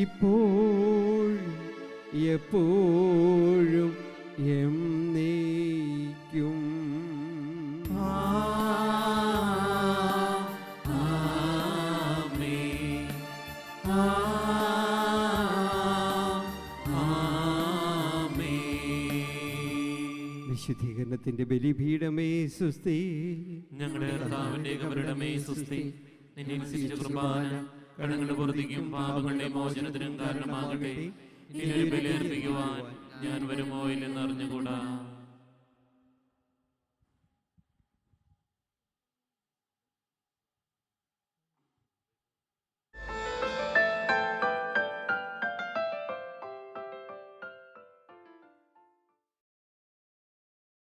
ഇപ്പോൾ എപ്പോഴും എന്നേക്കും. വിശുദ്ധീകരണത്തിന്റെ ബലിപീഠമേ സുസ്തി.
ഞങ്ങളുടെ കർത്താവിന്റെ കബറിടമേ സുസ്തി. നിന്നെ വിശിഷ്ട കുർബാന കടങ്ങളുടെ പുറത്തേക്കും പാപങ്ങളുടെ മോചനത്തിനും കാരണമാകട്ടെ. നിന്നെ ബലിയർപ്പിക്കുവാൻ ഞാൻ വരുമോ ഇല്ലെന്ന് അറിഞ്ഞുകൂടാ.